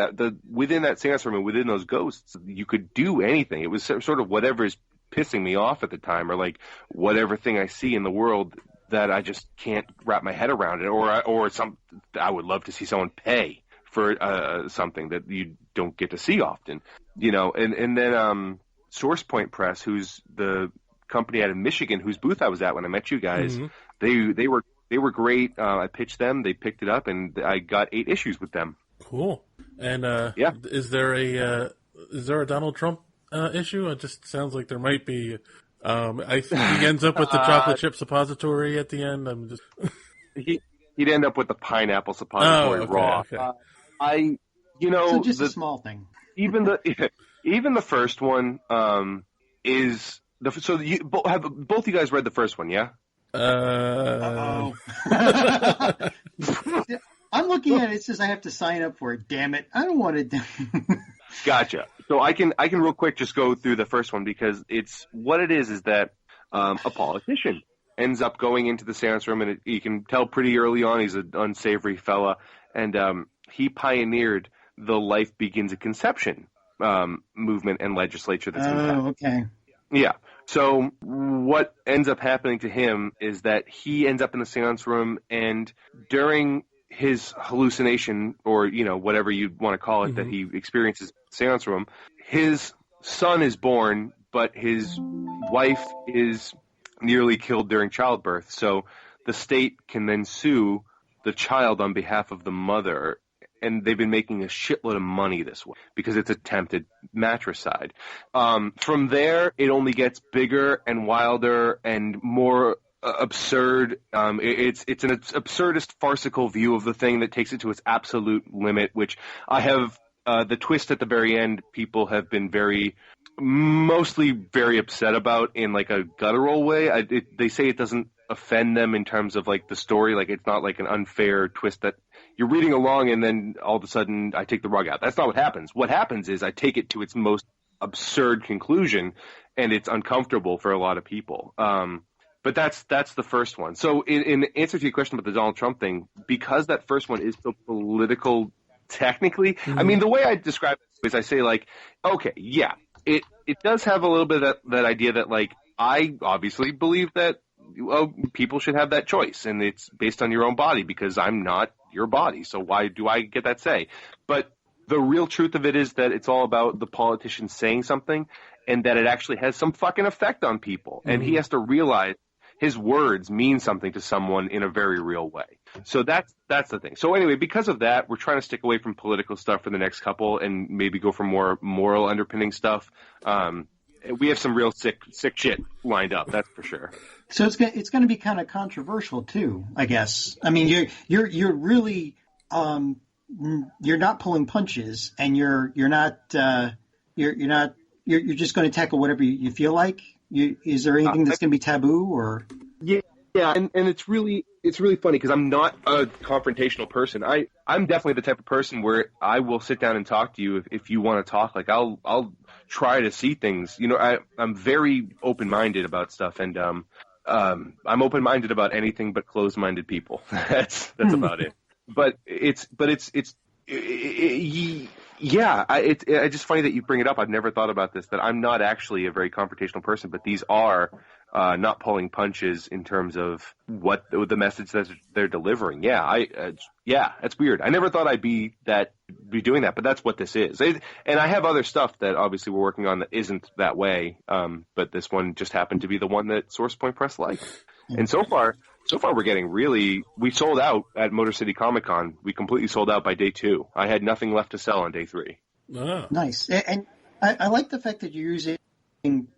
Within that seance room and within those ghosts, you could do anything. It was sort of whatever is pissing me off at the time, or like whatever thing I see in the world that I just can't wrap my head around it, or some I would love to see someone pay for something that you don't get to see often, and then Source Point Press, who's the company out of Michigan, whose booth I was at when I met you guys, mm-hmm. they were great. I pitched them, they picked it up, and I got 8 issues with them. Cool. And is there a Donald Trump issue? It just sounds like there might be. I think he ends up with the chocolate chip suppository at the end. I'm just he'd end up with the pineapple suppository raw. Okay. So just a small thing. Even the first one is so have both you guys read the first one, yeah? I'm looking at it. It says I have to sign up for it. Damn it! I don't want to. Gotcha. So I can real quick just go through the first one, because it's what it is that a politician ends up going into the seance room, and you can tell pretty early on he's an unsavory fella, and he pioneered the Life Begins at Conception movement and legislature that's been passed. Okay. Yeah. So what ends up happening to him is that he ends up in the seance room, and during his hallucination, or, whatever you want to call it, that he experiences in the seance room, his son is born, but his wife is nearly killed during childbirth. So the state can then sue the child on behalf of the mother, and they've been making a shitload of money this way because it's attempted matricide. From there, it only gets bigger and wilder and more absurd. It's an absurdist, farcical view of the thing that takes it to its absolute limit, which I have the twist at the very end. People have been mostly very upset about in like a guttural way. They say it doesn't offend them in terms of like the story, like it's not like an unfair twist that you're reading along and then all of a sudden I take the rug out. That's not what happens. What happens is I take it to its most absurd conclusion, and it's uncomfortable for a lot of people. But that's the first one. So in answer to your question about the Donald Trump thing, because that first one is so political technically, I mean, the way I describe it is I say like, okay, yeah, it does have a little bit of that idea that like I obviously believe that people should have that choice, and it's based on your own body because I'm not your body. So why do I get that say? But the real truth of it is that it's all about the politician saying something, and that it actually has some fucking effect on people. And he has to realize his words mean something to someone in a very real way. So that's the thing. So anyway, because of that, we're trying to stick away from political stuff for the next couple and maybe go for more moral underpinning stuff. We have some real sick shit lined up, that's for sure. So it's going to be kind of controversial too, I guess. I mean, you're really you're not pulling punches, and you're just going to tackle whatever you feel like. Is there anything that's going to be taboo or? Yeah, and it's really funny because I'm not a confrontational person. I'm definitely the type of person where I will sit down and talk to you if you want to talk. Like I'll try to see things. I'm very open-minded about stuff, and I'm open-minded about anything but closed-minded people. That's about it. But it's just funny that you bring it up. I've never thought about this, that I'm not actually a very confrontational person, but these are not pulling punches in terms of what the message that they're delivering. Yeah, that's weird. I never thought I'd be doing that, but that's what this is. And I have other stuff that obviously we're working on that isn't that way, but this one just happened to be the one that Source Point Press liked. And so far we're getting we sold out at Motor City Comic Con. We completely sold out by day 2. I had nothing left to sell on day 3. Oh. Nice. And I like the fact that you're using,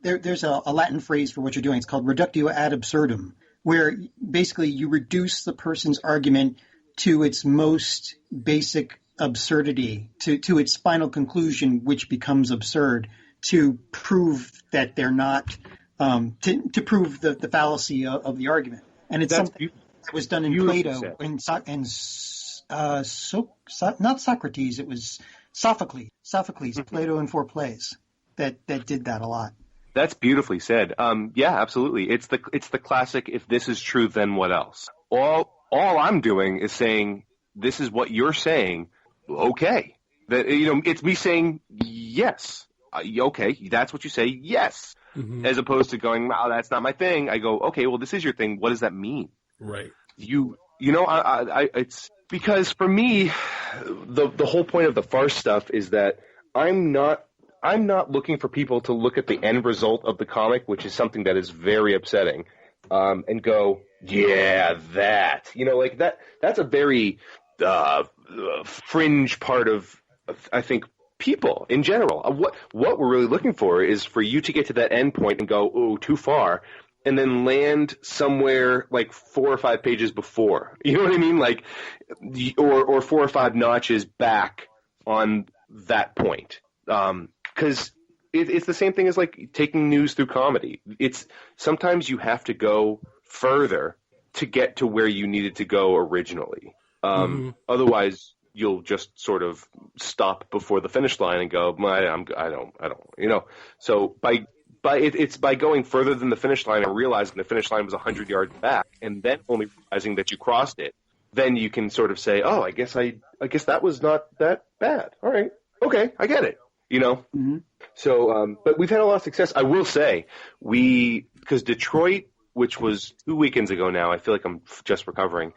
there's a Latin phrase for what you're doing. It's called reductio ad absurdum, where basically you reduce the person's argument to its most basic absurdity, to its final conclusion, which becomes absurd, to prove that they're not, to prove the fallacy of the argument. And it's something that was done in Plato not Socrates, it was Sophocles, Plato in 4 plays that did that a lot. That's beautifully said. Yeah, absolutely. It's the classic, if this is true, then what else? All I'm doing is saying, this is what you're saying. Okay. That, it's me saying, yes. Okay. That's what you say. Yes. Mm-hmm. As opposed to going, wow, that's not my thing. I go, okay, well, this is your thing. What does that mean? Right. It's because for me, the whole point of the farce stuff is that I'm not looking for people to look at the end result of the comic, which is something that is very upsetting, and go, yeah, that. Like that's a very fringe part of, I think, people in general. What we're really looking for is for you to get to that end point and go, oh, too far, and then land somewhere like 4 or 5 pages before. You know what I mean? Like, or 4 or 5 notches back on that point. Because it's the same thing as like taking news through comedy. It's sometimes you have to go further to get to where you needed to go originally. Otherwise, you'll just sort of stop before the finish line and go, I don't. So it's by going further than the finish line and realizing the finish line was 100 yards back, and then only realizing that you crossed it, then you can sort of say, oh, I guess that was not that bad. All right, okay, I get it. So, but we've had a lot of success. I will say, because Detroit, which was 2 weekends ago now, I feel like I'm just recovering,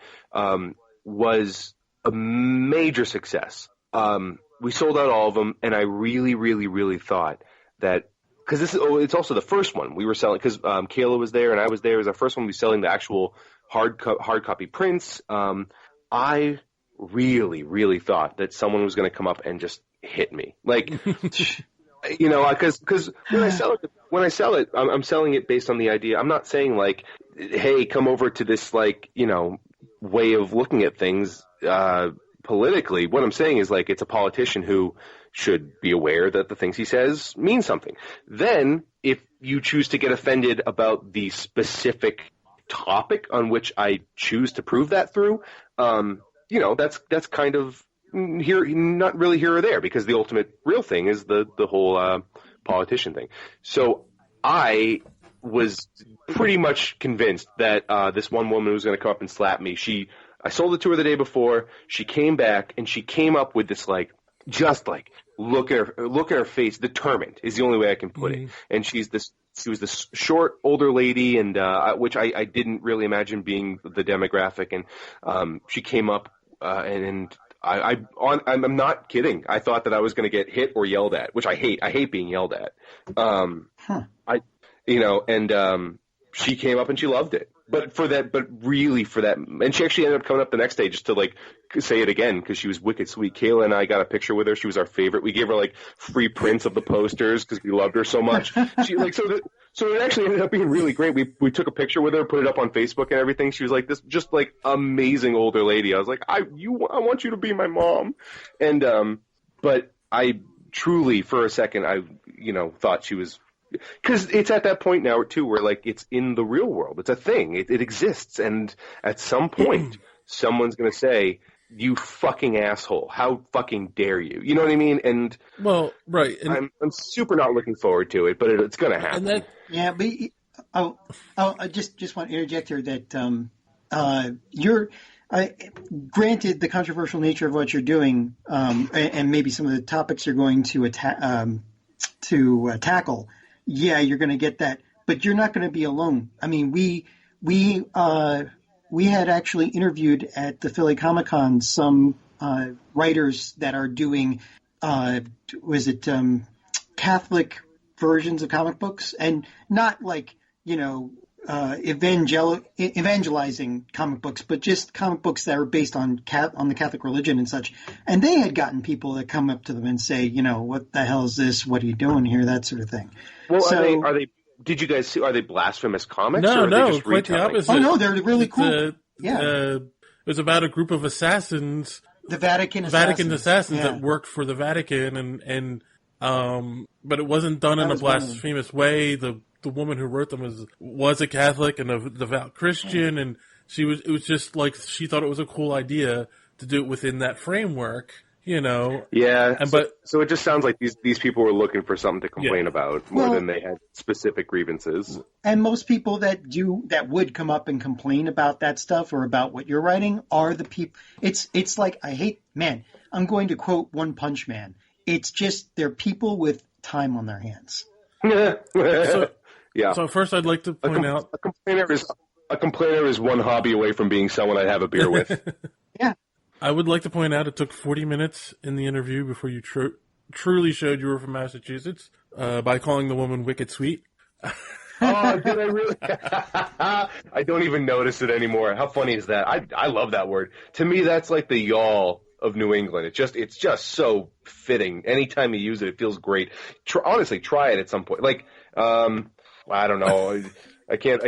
was a major success. We sold out all of them, and I really, really, really thought that, because it's also the first one we were selling, because Kayla was there and I was there. It was our first one we were selling the actual hard copy prints. I really, really thought that someone was going to come up and just hit me, like. Because when I sell it, I'm selling it based on the idea. I'm not saying like, hey, come over to this way of looking at things politically. What I'm saying is like it's a politician who should be aware that the things he says mean something. Then, if you choose to get offended about the specific topic on which I choose to prove that through, that's kind of. Here, not really here or there, because the ultimate real thing is the whole politician thing. So I was pretty much convinced that this one woman was going to come up and slap me. I sold it to her the day before. She came back and she came up with this look at her face, determined is the only way I can put it. And she was this short older lady, and which I didn't really imagine being the demographic. And she came up and. I'm not kidding. I thought that I was going to get hit or yelled at, which I hate. I hate being yelled at. She came up and she loved it. But really for that, and she actually ended up coming up the next day just to say it again because she was wicked sweet. Kayla and I got a picture with her. She was our favorite. We gave her free prints of the posters because we loved her so much. So it actually ended up being really great. We took a picture with her, put it up on Facebook and everything. She was like this just amazing older lady. I was like, I want you to be my mom. And but I truly for a second I thought she was. Because it's at that point now, too, where, it's in the real world. It's a thing. It exists. And at some point, someone's going to say, you fucking asshole. How fucking dare you? You know what I mean? And well, right. And I'm super not looking forward to it, but it's going to happen. Yeah, but I just want to interject here that you're granted the controversial nature of what you're doing and maybe some of the topics you're going to tackle. Yeah, you're going to get that, but you're not going to be alone. I mean, we had actually interviewed at the Philly Comic-Con some writers that are doing, Catholic versions of comic books, and not evangelizing comic books, but just comic books that are based on the Catholic religion and such. And they had gotten people that come up to them and say, what the hell is this? What are you doing here? That sort of thing. Well, are they? Did you guys see? Are they blasphemous comics? No, or are they just quite the opposite. Oh no, they're really cool. It was about a group of assassins. The Vatican assassins that worked for the Vatican, and but it wasn't done in a blasphemous way. The woman who wrote them was a Catholic and a devout Christian, and it was just she thought it was a cool idea to do it within that framework. Yeah. So it just sounds like these people were looking for something to complain about more than they had specific grievances. And most people that would come up and complain about that stuff or about what you're writing are the people. It's like, I'm going to quote One Punch Man. It's just they're people with time on their hands. Yeah. So first, I'd like to point out a complainer is one hobby away from being someone I'd have a beer with. Yeah. I would like to point out it took 40 minutes in the interview before you truly showed you were from Massachusetts by calling the woman wicked sweet. Oh, did I really? I don't even notice it anymore. How funny is that? I love that word. To me, that's like the y'all of New England. It's just so fitting. Anytime you use it, it feels great. Honestly, try it at some point. I don't know. I can't.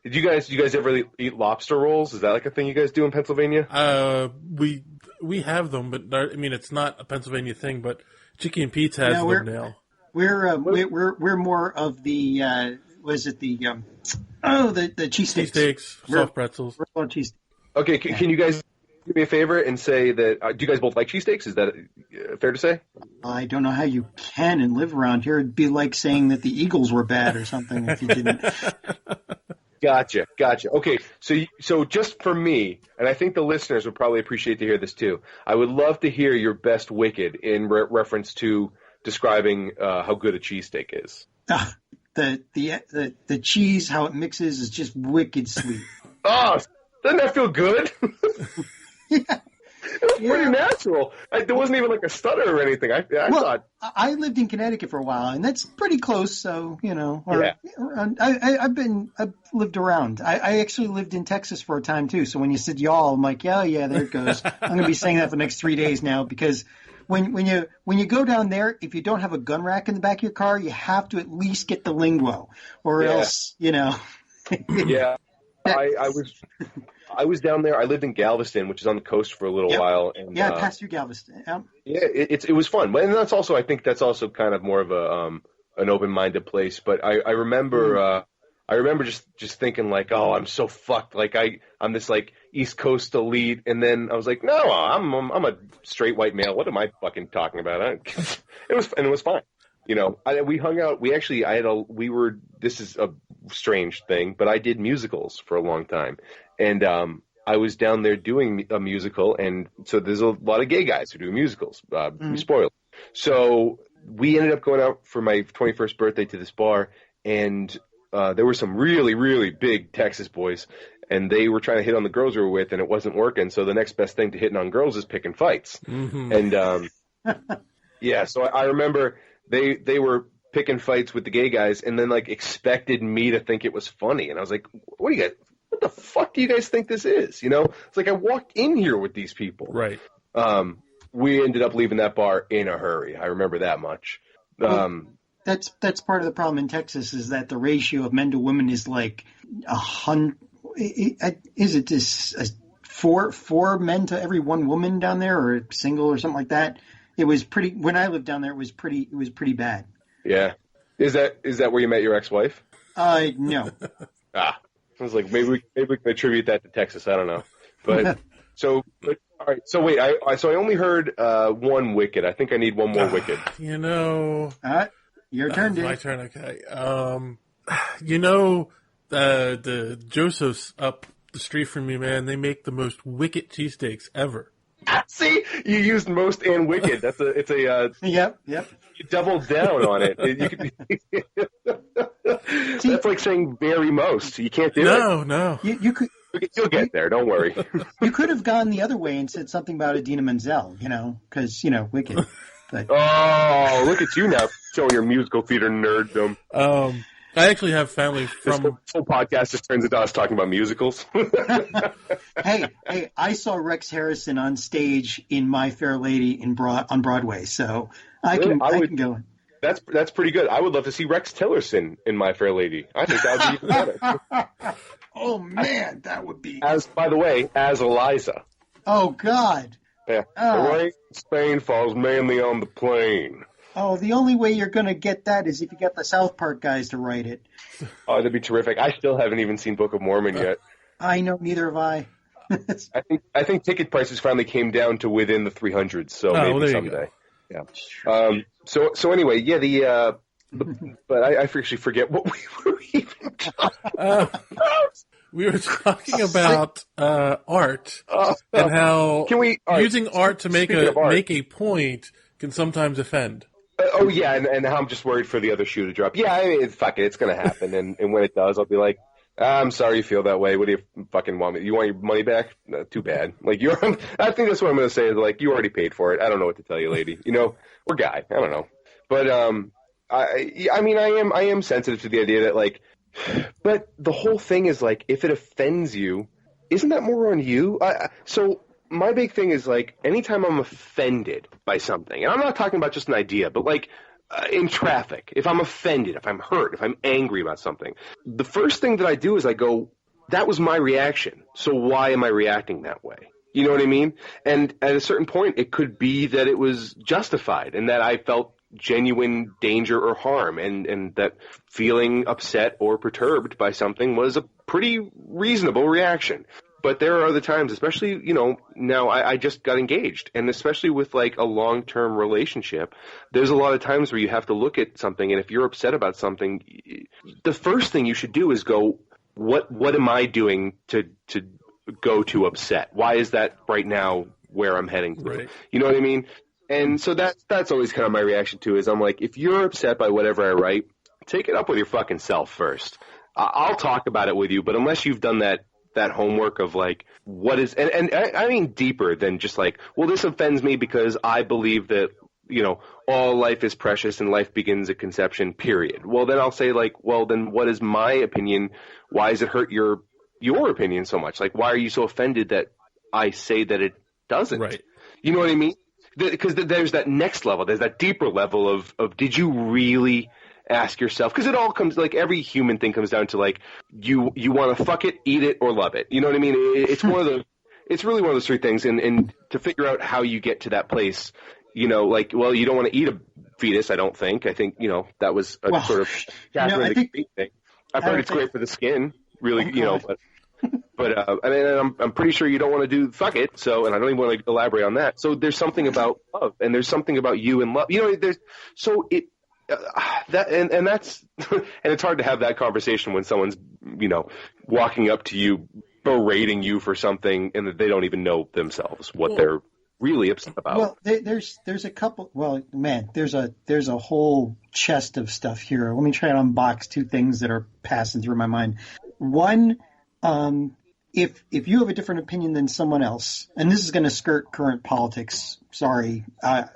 Did you guys ever eat lobster rolls? Is that a thing you guys do in Pennsylvania? We have them, but it's not a Pennsylvania thing. But Chicky and Pete's has them now. We're more of the the cheesesteaks, soft pretzels. We're cheese. Okay, can you guys do me a favor and say that? Do you guys both like cheesesteaks? Is that fair to say? I don't know how you can and live around here. It'd be like saying that the Eagles were bad or something if you didn't. Gotcha. Okay, so just for me, and I think the listeners would probably appreciate to hear this too, I would love to hear your best wicked in reference to describing how good a cheesesteak is. The cheese, how it mixes, is just wicked sweet. Oh, doesn't that feel good? Yeah. It was pretty natural. There wasn't even like a stutter or anything. I thought. I lived in Connecticut for a while, and that's pretty close. So I've lived around. I actually lived in Texas for a time too. So when you said y'all, I'm like, yeah, there it goes. I'm going to be saying that for the next 3 days now, because when you go down there, if you don't have a gun rack in the back of your car, you have to at least get the lingo, or else. Yeah, I was down there. I lived in Galveston, which is on the coast for a little while. And, I passed through Galveston. Yeah, it was fun, and I think that's also kind of more of an open-minded place. But I remember just thinking like, oh, I'm so fucked. Like I'm this like East Coast elite, and then I was like, no, I'm a straight white male. What am I fucking talking about? It was fine. We hung out. This is a strange thing, but I did musicals for a long time. And I was down there doing a musical, and so there's a lot of gay guys who do musicals. Spoiler. So we ended up going out for my 21st birthday to this bar, and there were some really, really big Texas boys, and they were trying to hit on the girls we were with, and it wasn't working. So the next best thing to hitting on girls is picking fights. Mm-hmm. And so I remember they were picking fights with the gay guys, and then like expected me to think it was funny, and I was like, what the fuck do you guys think this is? It's like I walked in here with these people. Right. We ended up leaving that bar in a hurry. I remember that much. That's part of the problem in Texas, is that the ratio of men to women is like 100. Is it just four men to every one woman down there, or single, or something like that? It was pretty. When I lived down there, it was pretty bad. Yeah. Is that where you met your ex-wife? No. I was like, maybe we can attribute that to Texas. I don't know. But all right. So wait, I only heard one wicked. I think I need one more wicked. Your turn, dude. My turn. Okay. The Joseph's up the street from me, man. They make the most wicked cheesesteaks ever. See, you used most and wicked. Yep. You doubled down on it. That's like saying very most. You can't do it. No. You could. You'll get there. Don't worry. You could have gone the other way and said something about Idina Menzel, because wicked. But. Oh, look at you now showing your musical theater nerddom. I actually have family from. This whole podcast just turns into us talking about musicals. Hey, I saw Rex Harrison on stage in My Fair Lady on Broadway, so I can go. That's pretty good. I would love to see Rex Tillerson in My Fair Lady. I think that would be even better. Oh man, that would be. By the way, as Eliza. Oh God. Yeah. The rain in Spain falls mainly on the plain. Oh, the only way you're going to get that is if you get the South Park guys to write it. Oh, that'd be terrific. I still haven't even seen Book of Mormon yet. I know, neither have I. I think ticket prices finally came down to within the 300s, so maybe someday. Yeah. So anyway, yeah, but I actually forget what we were even talking about. We were talking about art and how using art to make a point can sometimes offend. And how I'm just worried for the other shoe to drop. Yeah, fuck it, it's going to happen. And when it does, I'll be like, I'm sorry you feel that way. What do you fucking want? You want your money back? No, too bad. Like I think that's what I'm going to say. Is like, you already paid for it. I don't know what to tell you, lady. Or guy. I don't know. But I am sensitive to the idea that like, but the whole thing is like, if it offends you, isn't that more on you? So my big thing is like, anytime I'm offended by something, and I'm not talking about just an idea, but like in traffic, if I'm offended, if I'm hurt, if I'm angry about something, the first thing that I do is I go, that was my reaction. So why am I reacting that way? You know what I mean? And at a certain point, it could be that it was justified and that I felt genuine danger or harm, and that feeling upset or perturbed by something was a pretty reasonable reaction. But there are other times, especially, now I just got engaged, and especially with like a long-term relationship, there's a lot of times where you have to look at something, and if you're upset about something, the first thing you should do is go, what am I doing to go to upset? Why is that right now where I'm heading to? Right. You know what I mean? And so that's always kind of my reaction to it, is I'm like, if you're upset by whatever I write, take it up with your fucking self first. I'll talk about it with you, but unless you've done that homework of like, what is, and I mean deeper than just like, well, this offends me because I believe that, you know, all life is precious and life begins at conception, period. Well, then I'll say like, well, then what is my opinion? Why does it hurt your opinion so much? Like, why are you so offended that I say that it doesn't? Right. You know what I mean? Because there's that next level. There's that deeper level of did you really ask yourself? Because it all comes, like, every human thing comes down to like, you want to fuck it, eat it, or love it. You know what I mean? It's one of the, it's really one of those three things. And to figure out how you get to that place, you know, like, well, you don't want to eat a fetus. I don't think. I think, you know, that was a sort of thing. I've heard it's great for the skin. Really, you know, but I mean, I'm pretty sure you don't want to do fuck it. So, and I don't even want to elaborate on that. So there's something about love, and there's something about you and love. You know, there's so it that and that's and it's hard to have that conversation when someone's, you know, walking up to you berating you for something and that they don't even know themselves what they're really upset about. Well, there's a couple. Well, man, there's a whole chest of stuff here. Let me try to unbox two things that are passing through my mind. One, if you have a different opinion than someone else, and this is going to skirt current politics. Sorry,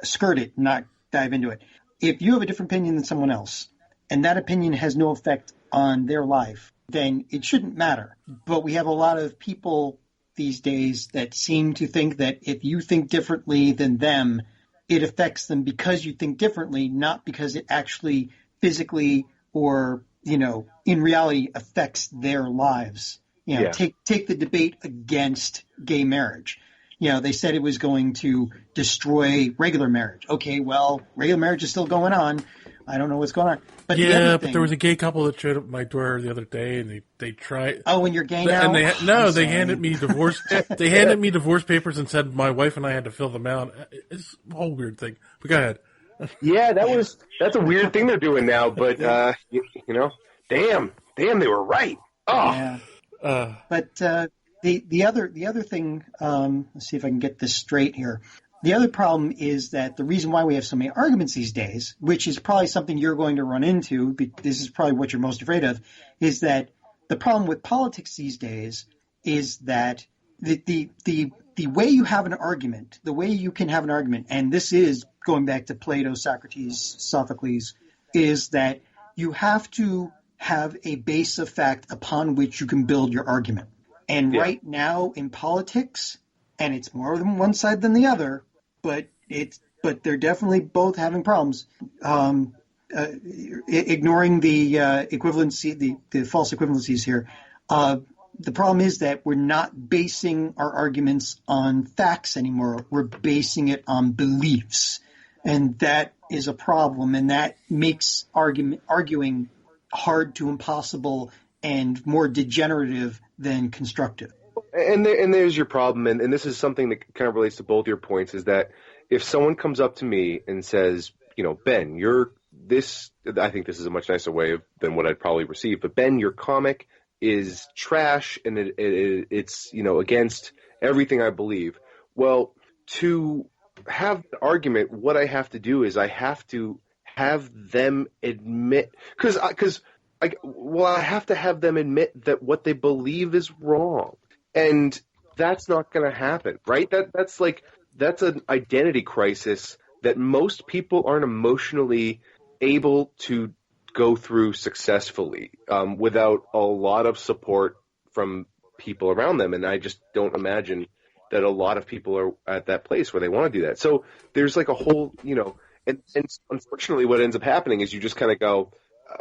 skirt it, not dive into it. If you have a different opinion than someone else, and that opinion has no effect on their life, then it shouldn't matter. But we have a lot of people these days that seem to think that if you think differently than them, it affects them because you think differently, not because it actually physically or, you know, in reality affects their lives. You know, take the debate against gay marriage. You know, they said it was going to destroy regular marriage. Okay, well, regular marriage is still going on. I don't know what's going on. But but there was a gay couple that showed up at my door the other day, and they tried. Oh, when you're gay now? And they handed me divorce. They handed me divorce papers and said my wife and I had to fill them out. It's a whole weird thing. But go ahead. Yeah, that's a weird thing they're doing now. But you know, damn, they were right. Oh. Yeah. But the other thing, let's see if I can get this straight here. The other problem is that the reason why we have so many arguments these days, which is probably something you're going to run into, this is probably what you're most afraid of, is that the problem with politics these days is that the way you have an argument, the way you can have an argument, and this is going back to Plato, Socrates, Sophocles, is that you have to have a base of fact upon which you can build your argument. And right now in politics, and it's more than one side than the other, but they're definitely both having problems. Ignoring the equivalency, the false equivalencies here. The problem is that we're not basing our arguments on facts anymore. We're basing it on beliefs, and that is a problem. And that makes arguing hard to impossible and more degenerative than constructive. And there's your problem, and this is something that kind of relates to both your points, is that if someone comes up to me and says, you know, Ben, I think this is a much nicer way than what I'd probably receive, but Ben, your comic is trash, and it's, you know, against everything I believe. Well, to have an argument, what I have to do is I have to have them admit, because I have to have them admit that what they believe is wrong. And that's not going to happen, right? That's an identity crisis that most people aren't emotionally able to go through successfully without a lot of support from people around them. And I just don't imagine that a lot of people are at that place where they want to do that. So there's like a whole, you know, and unfortunately what ends up happening is you just kind of go,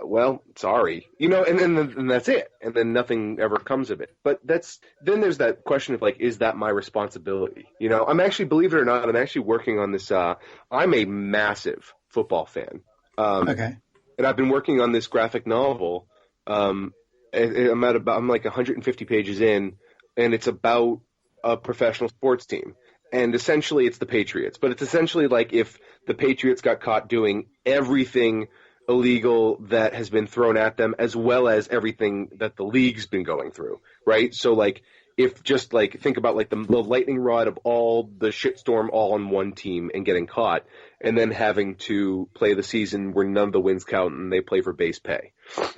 well, sorry, you know, and then that's it. And then nothing ever comes of it. But then there's that question of like, is that my responsibility? You know, I'm actually, believe it or not, I'm actually working on this. I'm a massive football fan. Okay. And I've been working on this graphic novel. I'm like 150 pages in, and it's about a professional sports team. And essentially it's the Patriots, but it's essentially like if the Patriots got caught doing everything illegal that has been thrown at them, as well as everything that the league's been going through, right? So like if just like think about like the lightning rod of all the shitstorm all on one team and getting caught, and then having to play the season where none of the wins count and they play for base pay.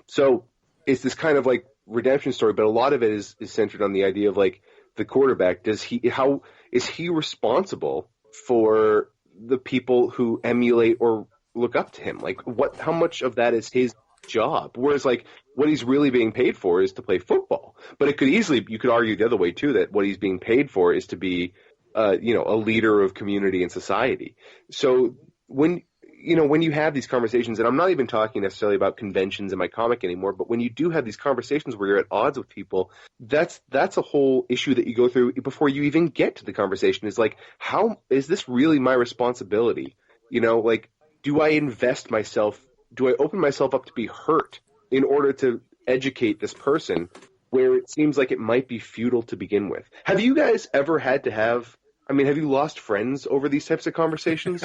So it's this kind of like redemption story, but a lot of it is centered on the idea of like the quarterback. How is he responsible for the people who emulate or look up to him? Like how much of that is his job? Whereas like what he's really being paid for is to play football. But you could argue the other way too, that what he's being paid for is to be a leader of community and society. So when you have these conversations, and I'm not even talking necessarily about conventions in my comic anymore, but when you do have these conversations where you're at odds with people, that's a whole issue that you go through before you even get to the conversation. Is like, how is this really my responsibility? Like, do I invest myself? Do I open myself up to be hurt in order to educate this person where it seems like it might be futile to begin with? Have you guys ever had to have you lost friends over these types of conversations?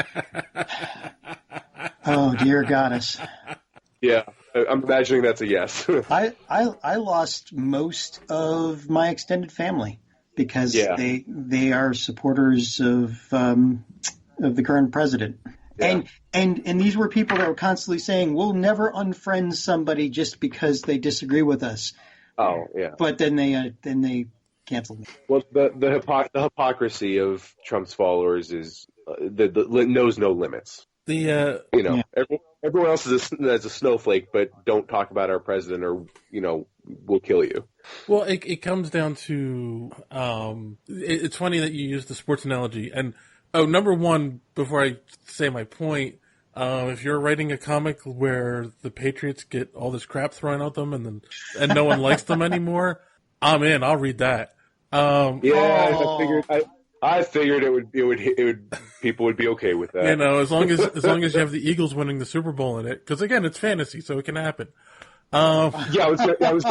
Oh, dear goddess. Yeah, I'm imagining that's a yes. I lost most of my extended family because they are supporters of the current president. Yeah. And these were people that were constantly saying, we'll never unfriend somebody just because they disagree with us. Oh, yeah. But then they canceled me. Well, the hypocrisy of Trump's followers is knows no limits. Everyone else is a snowflake, but don't talk about our president or, we'll kill you. Well, it comes down to, it's funny that you use the sports analogy. And, number one, before I say my point, if you're writing a comic where the Patriots get all this crap thrown at them and no one likes them anymore, I'm in. I'll read that. I figured it would people would be okay with that. As long as you have the Eagles winning the Super Bowl in it, because again, it's fantasy, so it can happen. I was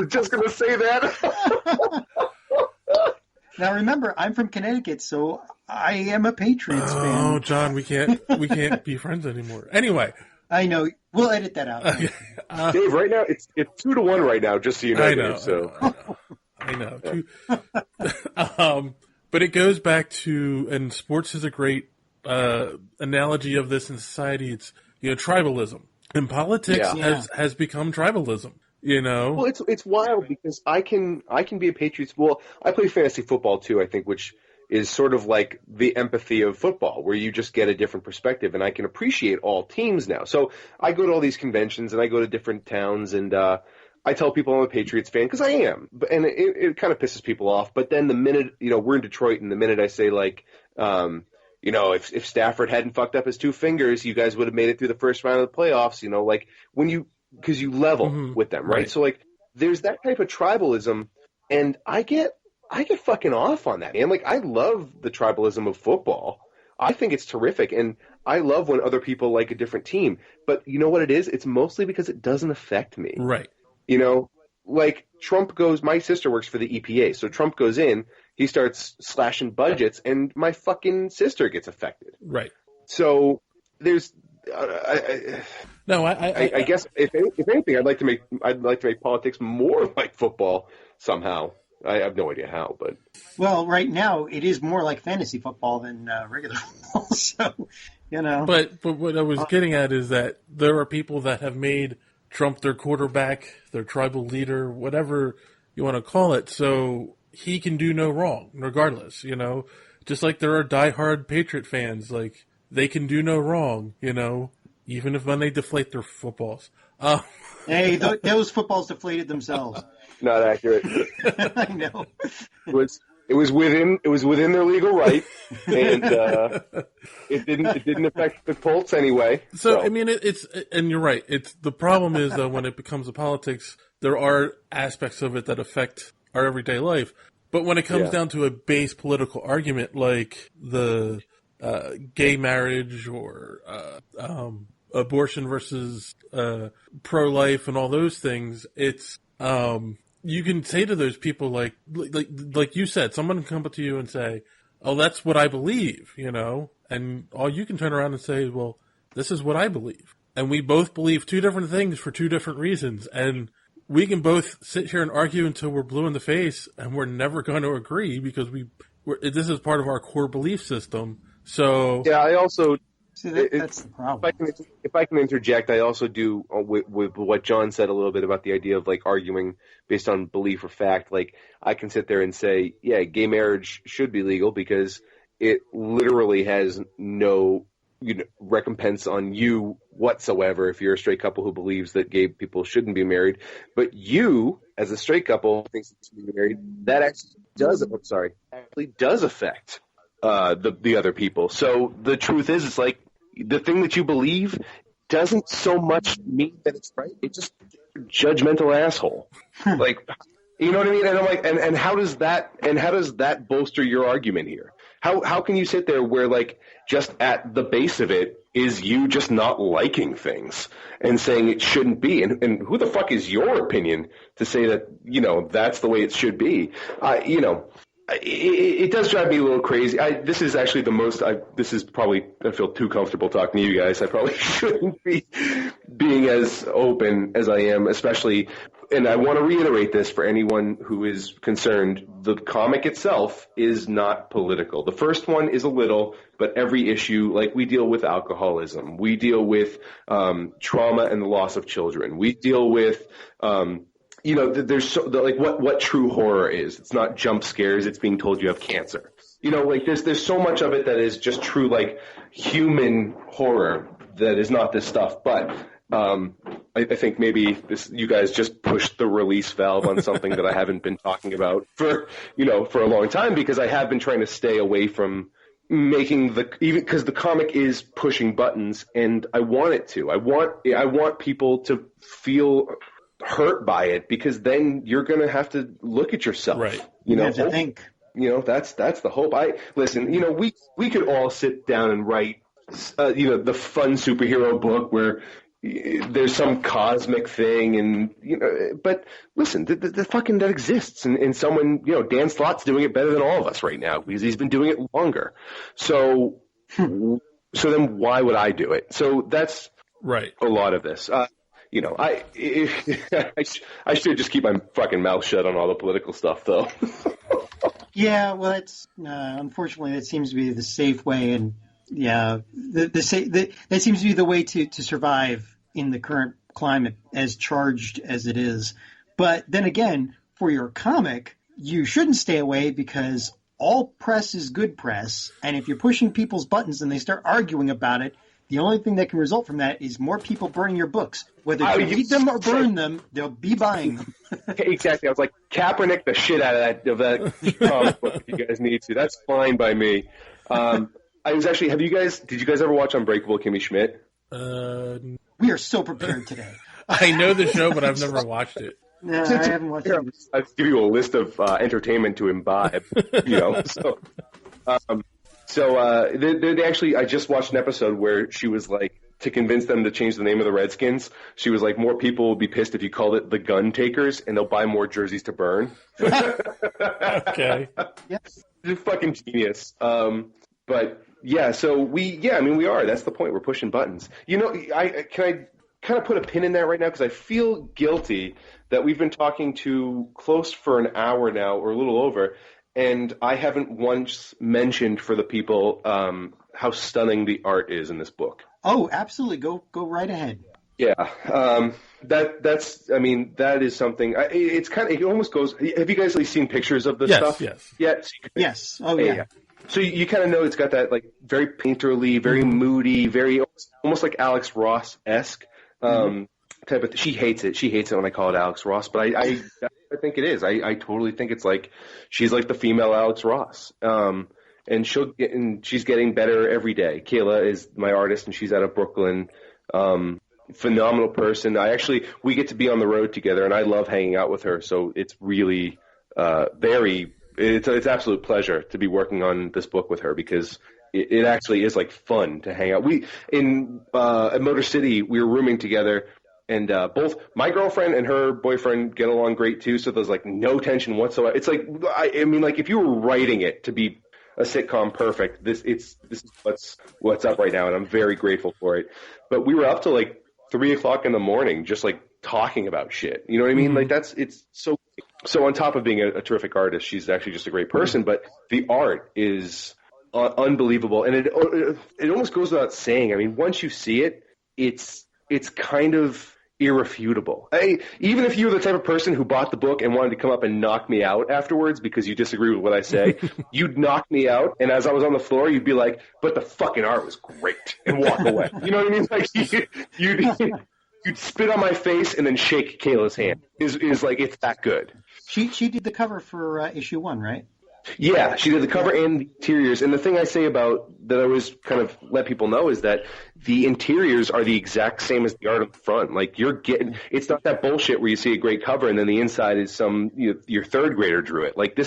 just gonna say that. Now remember, I'm from Connecticut, so I am a Patriots fan. Oh, John, we can't be friends anymore. Anyway, I know. We'll edit that out. Dave, right now it's 2-1 right now, just so you know. I know. But it goes back to, and sports is a great analogy of this in society. It's tribalism, and politics has become tribalism. Well, it's wild because I can be a Patriots. Well, I play fantasy football too, I think, which is sort of like the empathy of football, where you just get a different perspective, and I can appreciate all teams now. So I go to all these conventions, and I go to different towns, and I tell people I'm a Patriots fan because I am, and it kind of pisses people off. But then the minute we're in Detroit, and the minute I say like, if Stafford hadn't fucked up his 2 fingers, you guys would have made it through the first round of the playoffs. Like because you level with them, right? So like, there's that type of tribalism, and I get fucking off on that, man. Like, I love the tribalism of football. I think it's terrific, and I love when other people like a different team. But you know what it is? It's mostly because it doesn't affect me. Right. Like Trump goes, my sister works for the EPA, so Trump goes in, he starts slashing budgets, and my fucking sister gets affected. Right. So there's, I guess if anything, I'd like to make politics more like football somehow. I have no idea how, but right now it is more like fantasy football than regular football. So But what I was getting at is that there are people that have made Trump their quarterback, their tribal leader, whatever you want to call it, so he can do no wrong, regardless, Just like there are diehard Patriot fans, like, they can do no wrong, even if when they deflate their footballs. Hey, those footballs deflated themselves. Not accurate. I know. It was within their legal right, and it didn't affect the Colts anyway. So I mean, and you're right. The problem is though, when it becomes a politics, there are aspects of it that affect our everyday life. But when it comes down to a base political argument like the gay marriage or abortion versus pro-life and all those things, it's you can say to those people like you said, someone can come up to you and say, "Oh, that's what I believe," and all you can turn around and say, "Well, this is what I believe," and we both believe 2 different things for 2 different reasons, and we can both sit here and argue until we're blue in the face, and we're never going to agree because this is part of our core belief system. So yeah, I also See, that's the problem. If I can interject, I also do with what John said a little bit about the idea of like arguing based on belief or fact. Like I can sit there and say, yeah, gay marriage should be legal because it literally has no recompense on you whatsoever if you're a straight couple who believes that gay people shouldn't be married. But you, as a straight couple, thinks they should be married. That actually does affect the other people. So the truth is, it's like the thing that you believe doesn't so much mean that it's right. It's just a judgmental asshole. Like, you know what I mean? And I'm like, and how does that bolster your argument here? How can you sit there where like just at the base of it is you just not liking things and saying it shouldn't be? And who the fuck is your opinion to say that, that's the way it should be? It does drive me a little crazy. This is actually this is probably, I feel too comfortable talking to you guys. I probably shouldn't be being as open as I am, especially, and I want to reiterate this for anyone who is concerned, the comic itself is not political. The first one is a little, but every issue, like we deal with alcoholism, we deal with trauma and the loss of children, we deal with there's what true horror is. It's not jump scares. It's being told you have cancer. There's so much of it that is just true, like human horror that is not this stuff. But I think maybe you guys just pushed the release valve on something that I haven't been talking about for a long time, because I have been trying to stay away from making even because the comic is pushing buttons, and I want it to. I want people to feel hurt by it, because then you're going to have to look at yourself. Right. You have to think. That's the hope. We could all sit down and write, the fun superhero book where there's some cosmic thing, and but listen, the fucking that exists, and someone, Dan Slott's doing it better than all of us right now because he's been doing it longer. So then why would I do it? So that's right. A lot of this. I should just keep my fucking mouth shut on all the political stuff, though. Yeah, well, that's unfortunately that seems to be the safe way, and yeah, that seems to be the way to survive in the current climate, as charged as it is. But then again, for your comic, you shouldn't stay away, because all press is good press, and if you're pushing people's buttons and they start arguing about it, the only thing that can result from that is more people burning your books. Whether you read them or burn them, they'll be buying them. Exactly. I was like, Kaepernick the shit out of that comic book if you guys need to. That's fine by me. Did you guys ever watch Unbreakable Kimmy Schmidt? We are so prepared today. I know the show, but I've never watched it. No, I haven't watched it. I'll give you a list of entertainment to imbibe, So they actually, I just watched an episode where she was like, to convince them to change the name of the Redskins, she was like, more people will be pissed if you called it the Gun Takers, and they'll buy more jerseys to burn. Okay. Yes. You're fucking genius. But yeah, so we are. That's the point. We're pushing buttons. Can I kind of put a pin in that right now, because I feel guilty that we've been talking to close for an hour now, or a little over, and I haven't once mentioned for the people how stunning the art is in this book. Oh, absolutely. Go right ahead. Yeah. That is something. It almost goes. Have you guys at least seen pictures of the stuff? Yes. Yes. Oh, yeah. So you kind of know it's got that like very painterly, very moody, very almost like Alex Ross-esque type of. She hates it. She hates it when I call it Alex Ross, but I think it is. I totally think it's like she's like the female Alex Ross. And she's getting better every day. Kayla is my artist, and she's out of Brooklyn. Phenomenal person. We get to be on the road together, and I love hanging out with her. So it's really it's absolute pleasure to be working on this book with her, because it actually is like fun to hang out. At Motor City, we were rooming together, and both my girlfriend and her boyfriend get along great too. So there's like no tension whatsoever. It's like like if you were writing it to be a sitcom perfect, this is what's up right now, and I'm very grateful for it. But we were up to like 3:00 in the morning, just like talking about shit. You know what I mean? Like it's so on top of being a terrific artist, she's actually just a great person, but the art is unbelievable. And it almost goes without saying. I mean, once you see it, it's kind of irrefutable. Even if you were the type of person who bought the book and wanted to come up and knock me out afterwards because you disagree with what I say, you'd knock me out, and as I was on the floor, you'd be like, but the fucking art was great, and walk away. You know what I mean? Like, you'd spit on my face and then shake Kayla's hand. Is like, it's that good. She did the cover for issue 1, right? Yeah, she did the cover and the interiors. And the thing I say about that I always kind of let people know is that the interiors are the exact same as the art on the front. Like, you're getting, it's not that bullshit where you see a great cover and then the inside is your third grader drew it. Like,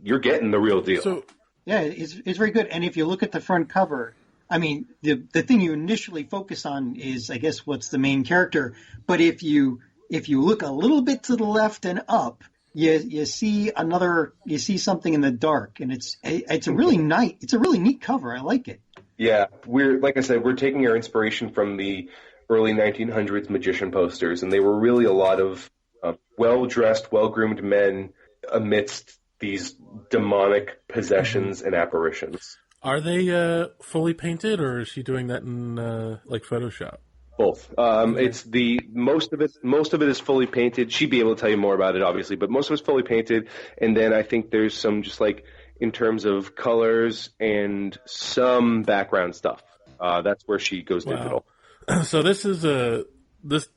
you're getting the real deal. So, yeah, it's very good. And if you look at the front cover, I mean, the thing you initially focus on is, I guess, what's the main character. But if you look a little bit to the left and up, you see something in the dark, and it's a really neat cover. I like it. Yeah, like I said, we're taking our inspiration from the early 1900s magician posters, and they were really a lot of well-dressed, well-groomed men amidst these demonic possessions and apparitions. Are they fully painted, or is she doing that in like Photoshop? Both. It's most of it is fully painted. She'd be able to tell you more about it, obviously, but most of it's fully painted. And then I think there's some just like in terms of colors and some background stuff. That's where she goes digital. So this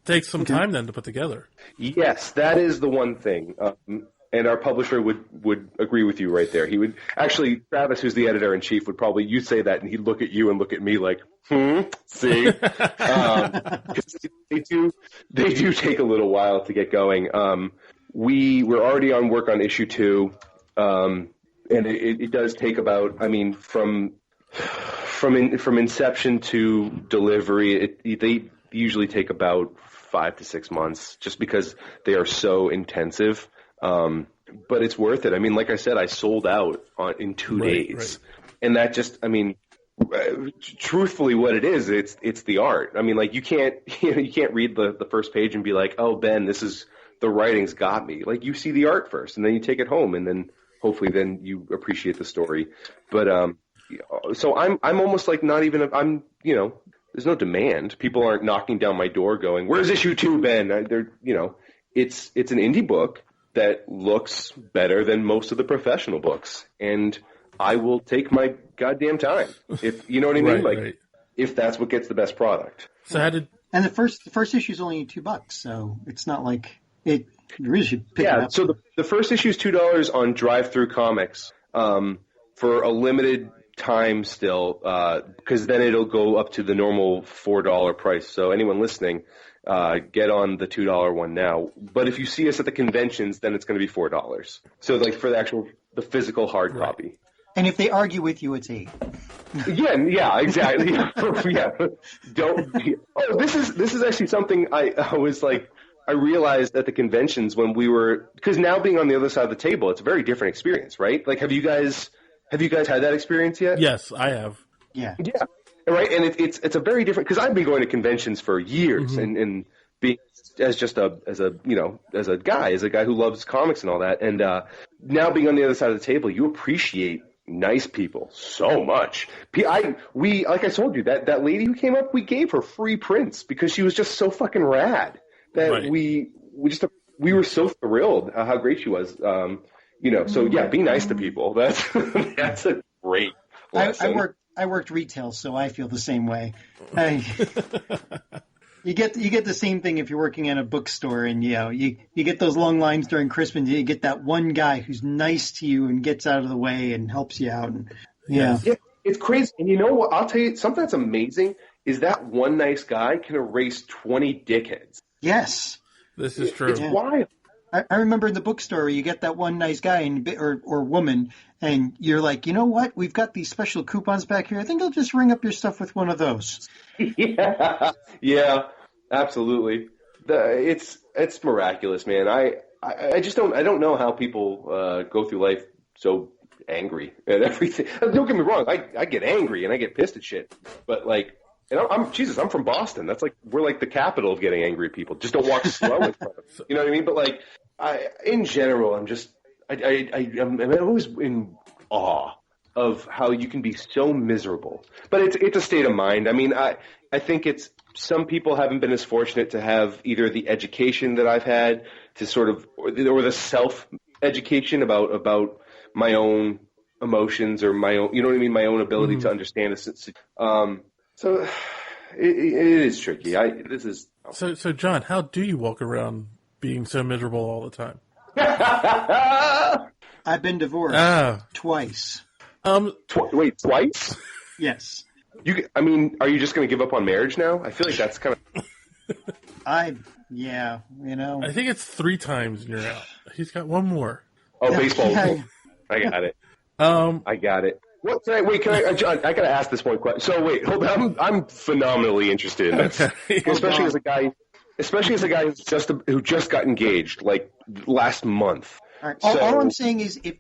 takes some time then to put together. Yes, that is the one thing. And our publisher would agree with you right there. He would actually, Travis, who's the editor-in-chief, would probably, you say that, and he'd look at you and look at me like, see? They do take a little while to get going. We're already on work on issue 2, and it does take about, I mean, from inception to delivery, they usually take about 5 to 6 months, just because they are so intensive. But it's worth it. I mean, like I said, I sold out in 2 days. Right. And that just, I mean, truthfully what it is, it's the art. I mean, like you can't read the first page and be like, oh, Ben, the writing's got me. Like you see the art first and then you take it home and then hopefully then you appreciate the story. But, so I'm almost like not even, there's no demand. People aren't knocking down my door going, where's issue 2, Ben? It's an indie book that looks better than most of the professional books, and I will take my goddamn time. If you know what I mean, like if that's what gets the best product. So how did? And the first issue is only $2, so it's not like it really should pick it up. So the first issue is $2 on Drive-Thru Comics for a limited time still, because then it'll go up to the normal $4 price. So anyone listening. Get on the $2 one now. But if you see us at the conventions, then it's going to be $4. So like for the physical hard copy. And if they argue with you, it's $8. Yeah, exactly. Yeah. This is actually something I was like, I realized at the conventions when we were, because now being on the other side of the table, it's a very different experience, right? Like, have you guys had that experience yet? Yes, I have. Yeah. Yeah. Right, and it's a very different, because I've been going to conventions for years and being as a guy who loves comics and all that, and now being on the other side of the table, you appreciate nice people so much. Like I told you, that lady who came up, we gave her free prints because she was just so fucking rad that we were so thrilled how great she was. So yeah, be nice to people. That's a great lesson. I worked retail, so I feel the same way. You get the same thing if you're working at a bookstore, and you get those long lines during Christmas. You get that one guy who's nice to you and gets out of the way and helps you out. And yeah, it's crazy. And you know what? I'll tell you something that's amazing is that one nice guy can erase 20 dickheads. Yes, this is true. It's wild. I remember in the bookstore, you get that one nice guy or woman, and you're like, you know what? We've got these special coupons back here. I think I'll just ring up your stuff with one of those. Yeah, absolutely. It's miraculous, man. I just don't know how people go through life so angry at everything. Don't get me wrong. I get angry and I get pissed at shit, but like And I'm from Boston. That's like, we're like the capital of getting angry at people. Just don't walk slow in front of them. You know what I mean? But like, in general, I'm always in awe of how you can be so miserable. But it's a state of mind. I mean, I think some people haven't been as fortunate to have either the education that I've had to sort of, or the self-education about my own emotions or my own, you know what I mean, my own ability to understand it. So it is tricky. So John, how do you walk around being so miserable all the time? I've been divorced twice. Wait, twice? Yes. Are you just going to give up on marriage now? I feel like that's kind of. Yeah, you know. I think it's 3 times and you're out. He's got one more. Oh, baseball. Yeah. I got it. I got it. What? John, I got to ask this one question. So wait, hold on. I'm phenomenally interested in this, especially as a guy who just got engaged like last month. All right. All I'm saying is, if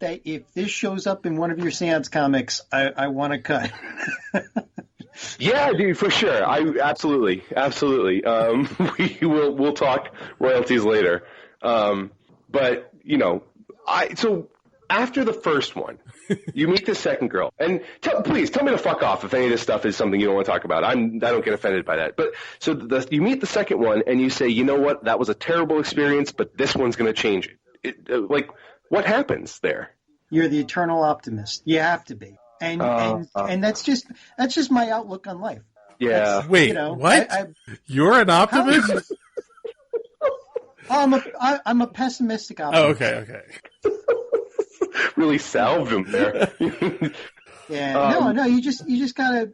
this shows up in one of your seance comics, I want to cut. Yeah, dude, for sure. Absolutely. We'll talk royalties later. But so after the first one, you meet the second girl, and please tell me to fuck off if any of this stuff is something you don't want to talk about. I don't get offended by that. But so you meet the second one, and you say, you know what, that was a terrible experience, but this one's going to change it. Like, what happens there? You're the eternal optimist. You have to be. And that's just my outlook on life. Yeah. Wait, what? You're an optimist? I'm a pessimistic optimist. Oh, okay. Really salved him there. Yeah. No. You just gotta.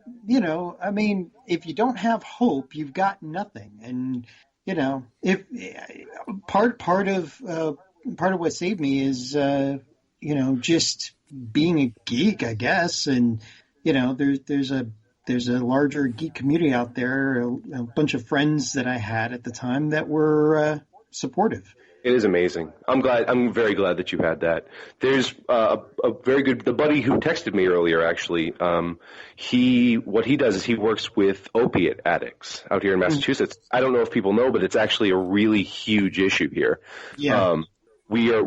I mean, if you don't have hope, you've got nothing. And if part of what saved me is just being a geek, I guess. And there's a larger geek community out there, a bunch of friends that I had at the time that were supportive. It is amazing. I'm very glad that you had that. There's a very good, the buddy who texted me earlier, actually, what he does is he works with opiate addicts out here in Massachusetts. I don't know if people know, but it's actually a really huge issue here. Yeah. We are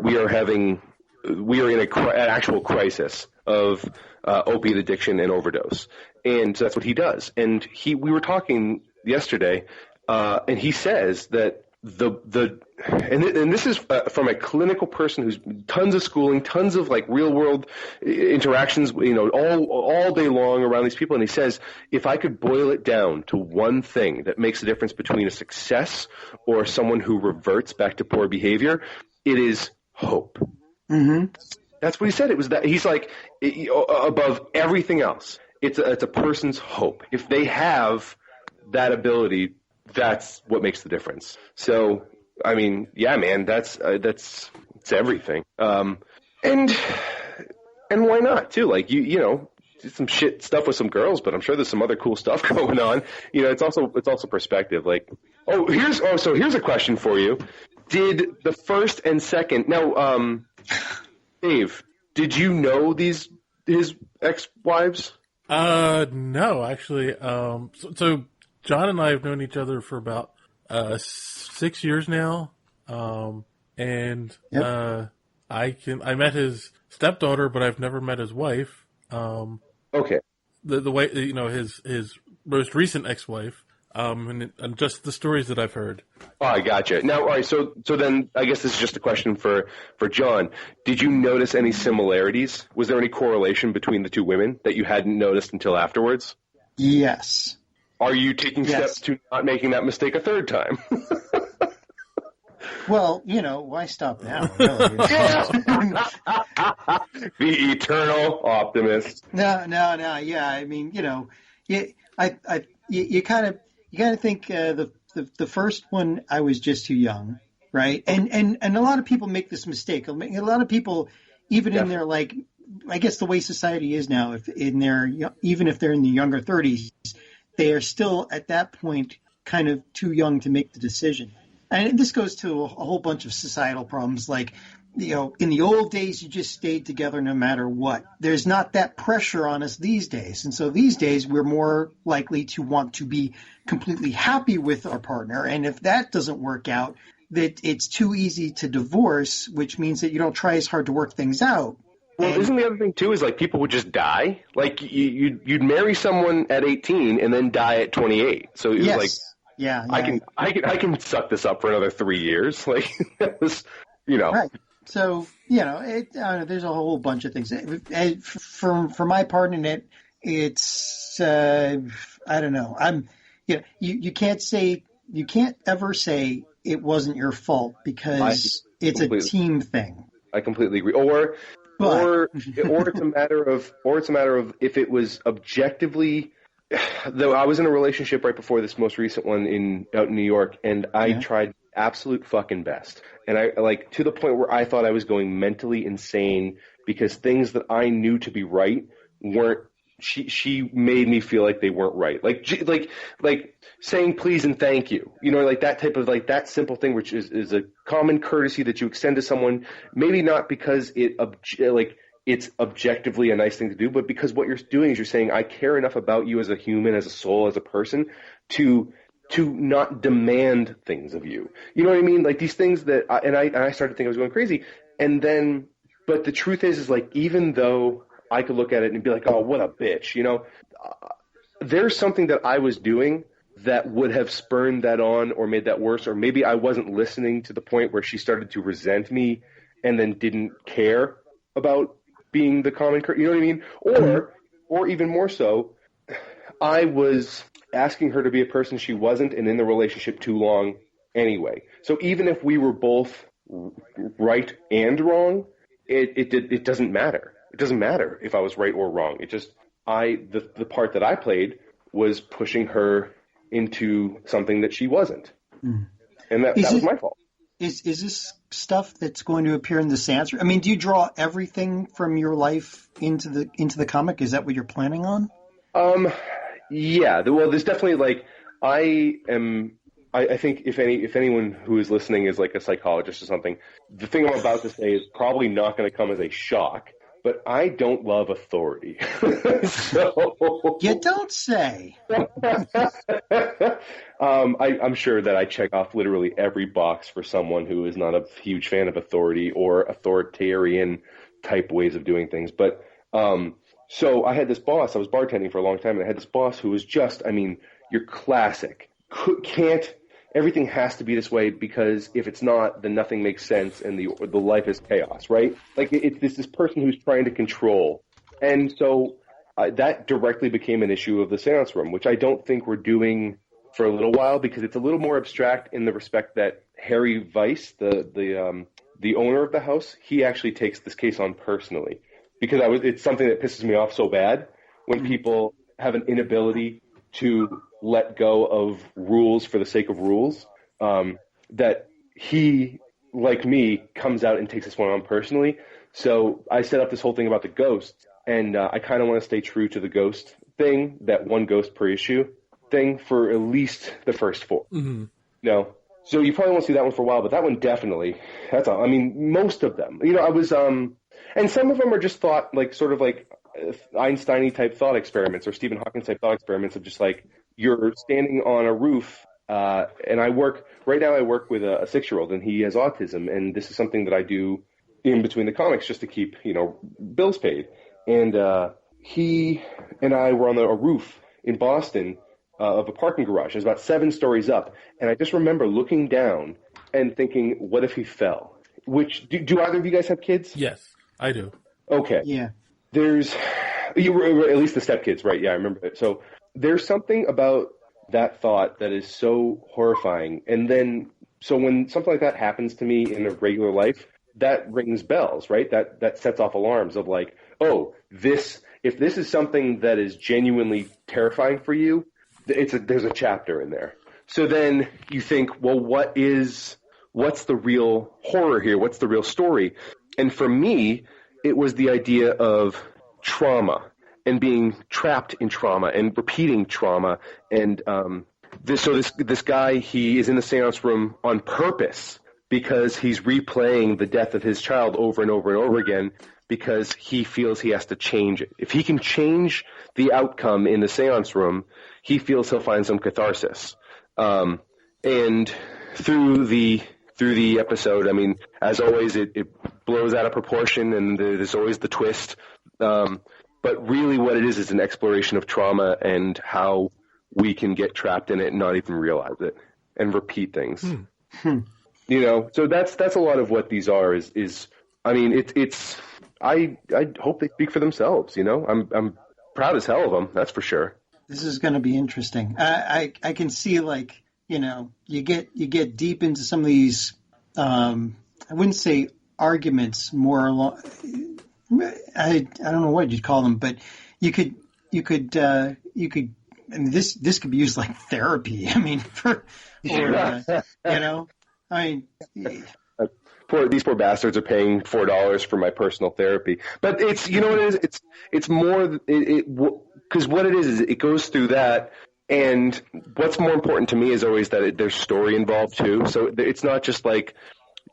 in an actual crisis of opiate addiction and overdose. And so that's what he does. And we were talking yesterday, and he says that and this is from a clinical person who's tons of schooling, tons of like real world interactions, all day long around these people. And he says, if I could boil it down to one thing that makes the difference between a success or someone who reverts back to poor behavior, it is hope. Mm-hmm. That's what he said. It was that he's like, above everything else, it's a person's hope. If they have that ability, that's what makes the difference. So, I mean, yeah, man, that's it's everything. And why not too? Like you did some shit stuff with some girls, but I'm sure there's some other cool stuff going on. It's also perspective. Like, so here's a question for you. Did the first and second now, Dave, did you know his ex-wives? No, actually. So John and I have known each other for about 6 years now, and Yep. I met his stepdaughter, but I've never met his wife. Okay. The way his most recent ex-wife, and just the stories that I've heard. Oh, I gotcha. Now, all right. So then I guess this is just a question for John. Did you notice any similarities? Was there any correlation between the two women that you hadn't noticed until afterwards? Yes. Are you taking steps to not making that mistake a third time? Well, why stop now? Really? The eternal optimist. No. Yeah, I mean, you kind of think the first one I was just too young, right? And a lot of people make this mistake. A lot of people, even in their like, I guess the way society is now, even if they're in the younger 30s. They are still at that point kind of too young to make the decision. And this goes to a whole bunch of societal problems like, in the old days, you just stayed together no matter what. There's not that pressure on us these days. And so these days, we're more likely to want to be completely happy with our partner. And if that doesn't work out, that it's too easy to divorce, which means that you don't try as hard to work things out. Well, isn't the other thing, too, is like people would just die? Like you'd marry someone at 18 and then die at 28. So it was like, yeah. I can suck this up for another 3 years. Like, that was, Right. So, there's a whole bunch of things. For my part in it, it's, I don't know. You can't ever say it wasn't your fault because it's a team thing. I completely agree. Or it's a matter of if it was objectively. Though I was in a relationship right before this most recent one out in New York, and I tried absolute fucking best, and I to the point where I thought I was going mentally insane because things that I knew to be right weren't. She made me feel like they weren't right, like saying please and thank you, like that type of that simple thing, which is a common courtesy that you extend to someone, maybe not because it's objectively a nice thing to do, but because what you're doing is you're saying, I care enough about you as a human, as a soul, as a person, to not demand things of you. You know what I mean? Like these things that, I started to think I was going crazy. And then, but the truth is even though I could look at it and be like, oh, what a bitch, there's something that I was doing that would have spurned that on or made that worse, or maybe I wasn't listening to the point where she started to resent me and then didn't care about being the common, you know what I mean? Or even more so, I was asking her to be a person she wasn't and in the relationship too long anyway. So even if we were both right and wrong, it doesn't matter. It doesn't matter if I was right or wrong. It just, the part that I played was pushing her into something that she wasn't. And that was my fault. Is this stuff that's going to appear in the seance-room? I mean, do you draw everything from your life into the comic? Is that what you're planning on? Yeah. Well, there's definitely I think if anyone who is listening is like a psychologist or something, the thing I'm about to say is probably not going to come as a shock. But I don't love authority. You don't say. I'm sure that I check off literally every box for someone who is not a huge fan of authority or authoritarian type ways of doing things. But so I had this boss. I was bartending for a long time, and I had this boss who was just, your classic. Everything has to be this way because if it's not, then nothing makes sense and the life is chaos, right? Like it's this person who's trying to control. And so that directly became an issue of the seance room, which I don't think we're doing for a little while because it's a little more abstract in the respect that Harry Weiss, the owner of the house, he actually takes this case on personally because it's something that pisses me off so bad when people have an inability to let go of rules for the sake of rules, that he, like me, comes out and takes this one on personally. So I set up this whole thing about the ghosts, and I kind of want to stay true to the ghost thing, that one ghost per issue thing, for at least the first 4. Mm-hmm. No. So you probably won't see that one for a while, but that one definitely, that's all. Most of them. I was, and some of them are just thought, sort of Einstein-y type thought experiments or Stephen Hawking type thought experiments of just you're standing on a roof, and I work with a 6-year-old, and he has autism, and this is something that I do in between the comics just to keep, bills paid. And he and I were on a roof in Boston of a parking garage. It was about 7 stories up, and I just remember looking down and thinking, what if he fell? Which, do either of you guys have kids? Yes, I do. Okay. Yeah. You were at least the stepkids, right? Yeah, I remember it. So there's something about that thought that is so horrifying. And then, so when something like that happens to me in a regular life, that rings bells, right? That sets off alarms of if this is something that is genuinely terrifying for you, there's a chapter in there. So then you think, well, what's the real horror here? What's the real story? And for me, it was the idea of trauma and being trapped in trauma and repeating trauma. And this guy, he is in the seance room on purpose because he's replaying the death of his child over and over and over again because he feels he has to change it. If he can change the outcome in the seance room, he feels he'll find some catharsis. And through the episode, I mean, as always, it blows out of proportion, and there's always the twist. But really what it is an exploration of trauma and how we can get trapped in it and not even realize it and repeat things. You know, so that's a lot of what these are is I mean, I hope they speak for themselves, you know. I'm proud as hell of them, that's for sure. This is going to be interesting. I can see, like, you know, you get deep into some of these, I wouldn't say arguments, more along, I don't know what you'd call them, but you could, I mean, this could be used like therapy. I mean, you know, I mean, these poor bastards are paying $4 for my personal therapy, but it's, you know what it is? It's more, because what it is it goes through that. And what's more important to me is always that there's story involved too. So it's not just like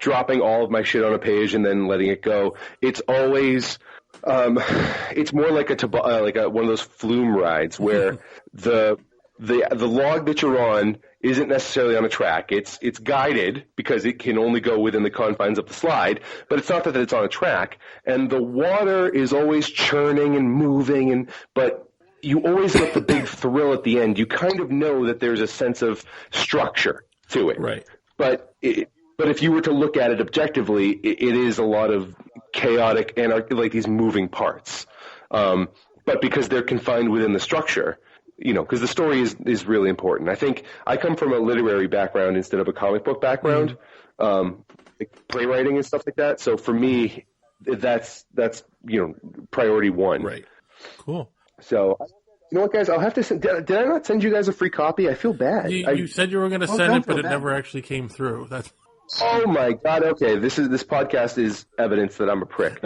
dropping all of my shit on a page and then letting it go. It's always, it's more like one of those flume rides where the log that you're on isn't necessarily on a track. It's guided because it can only go within the confines of the slide, but it's not that it's on a track. And the water is always churning and moving, but you always get the big thrill at the end. You kind of know that there's a sense of structure to it. Right. But if you were to look at it objectively, it is a lot of chaotic and like these moving parts. But because they're confined within the structure, you know, because the story is really important. I think I come from a literary background instead of a comic book background, like playwriting and stuff like that. So for me, that's you know, priority one. Right. Cool. So, you know what, guys? I'll have to send. Did I not send you guys a free copy? I feel bad. You said you were going to send it, but it never actually came through. That's. Oh my God! Okay, this podcast is evidence that I'm a prick.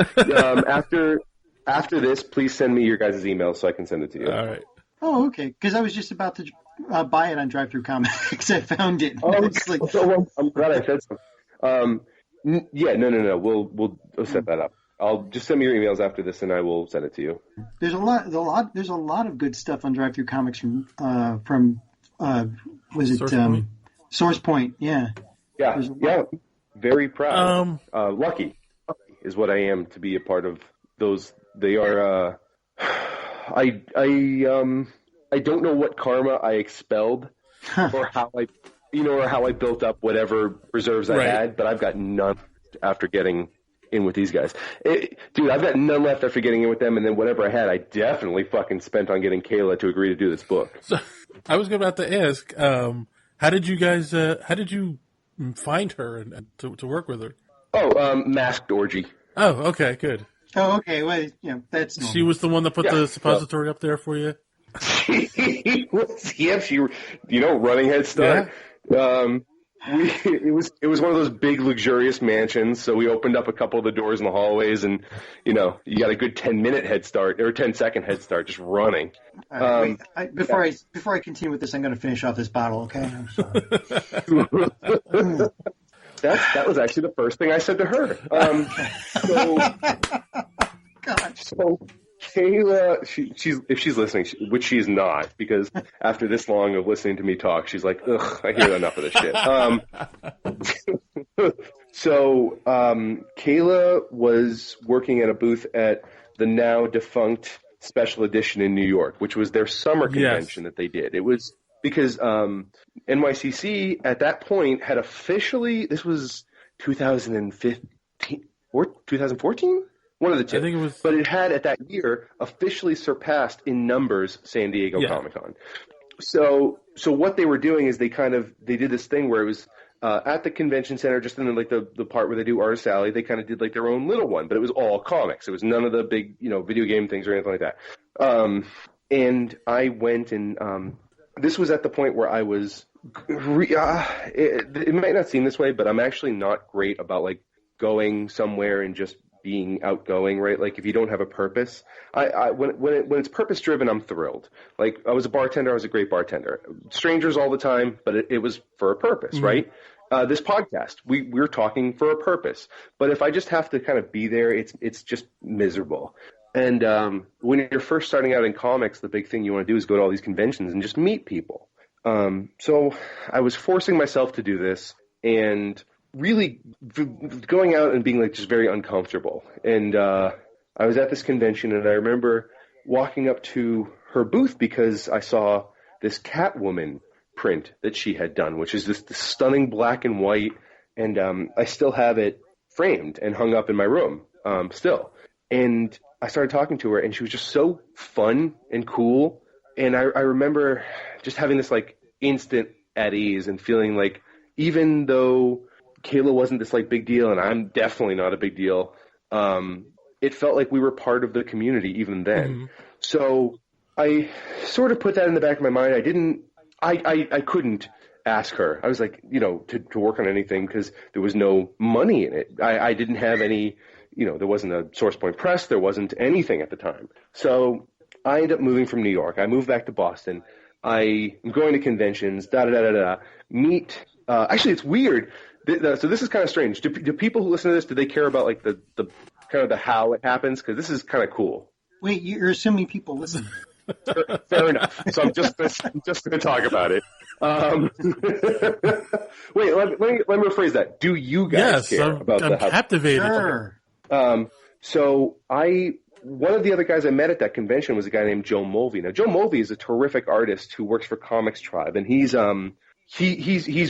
After this, please send me your guys' emails so I can send it to you. All right. Oh, okay. Because I was just about to buy it on Drive-Thru Comics. I found it. Oh, I'm glad I said something. Yeah, no. We'll set that up. I'll just send me your emails after this, and I will send it to you. There's a lot of good stuff on Drive-Thru Comics from Source Point? Yeah. Yeah. Very proud. Lucky is what I am to be a part of those. They are. I don't know what karma I expelled, or how I built up whatever reserves I had, but I've got none after getting in with these guys. Dude, I've got none left after getting in with them, and then whatever I had, I definitely fucking spent on getting Kayla to agree to do this book. So, I was about to ask, how did you find her and to work with her? Oh, masked orgy. Oh, okay, good. Oh, okay. Well, you know, that's normal. She was the one that put the suppository up there for you? Yeah, she, running head start. Yeah. It was one of those big luxurious mansions, so we opened up a couple of the doors in the hallways, and you got a good 10-minute head start or 10-second head start just running. Wait, before I continue with this, I'm going to finish off this bottle. Okay. I'm sorry. That was actually the first thing I said to her. So Kayla, if she's listening, which she's not, because after this long of listening to me talk, she's like, ugh, I hear enough of this shit. So Kayla was working at a booth at the now defunct Special Edition in New York, which was their summer convention that they did. It was because NYCC at that point had officially, this was 2015 or 2014? One of the two. I think it was, but it had at that year officially surpassed in numbers San Diego Comic-Con. So what they were doing is they did this thing where it was at the convention center, just in the part where they do Artist Alley. They kind of did like their own little one, but it was all comics. It was none of the big video game things or anything like that. And I went and this was at the point where I was. It might not seem this way, but I'm actually not great about like going somewhere and just being outgoing, right? Like if you don't have a purpose, when it's purpose driven, I'm thrilled. Like I was a bartender, I was a great bartender. Strangers all the time, but it was for a purpose, right? this podcast. We're talking for a purpose. But if I just have to kind of be there, it's just miserable. And when you're first starting out in comics, the big thing you want to do is go to all these conventions and just meet people. So I was forcing myself to do this and really going out and being like just very uncomfortable. And I was at this convention, and I remember walking up to her booth because I saw this Catwoman print that she had done, which is this stunning black and white, and I still have it framed and hung up in my room still. And I started talking to her, and she was just so fun and cool. And I remember just having this like instant at ease and feeling like even though Kayla wasn't this like big deal, and I'm definitely not a big deal, it felt like we were part of the community even then. Mm-hmm. So I sort of put that in the back of my mind. I couldn't ask her. I was like, to work on anything because there was no money in it. I didn't have any, there wasn't a Source Point Press. There wasn't anything at the time. So I ended up moving from New York. I moved back to Boston. I am going to conventions, meet. Actually, it's weird. So this is kind of strange. Do people who listen to this, do they care about like the kind of the how it happens? Because this is kind of cool. Wait, you're assuming people listen. Fair enough. So I'm just going to talk about it. Wait, let me rephrase that. Do you guys care about the how? I'm captivated. Sure. So one of the other guys I met at that convention was a guy named Joe Mulvey. Now, Joe Mulvey is a terrific artist who works for Comics Tribe, and he's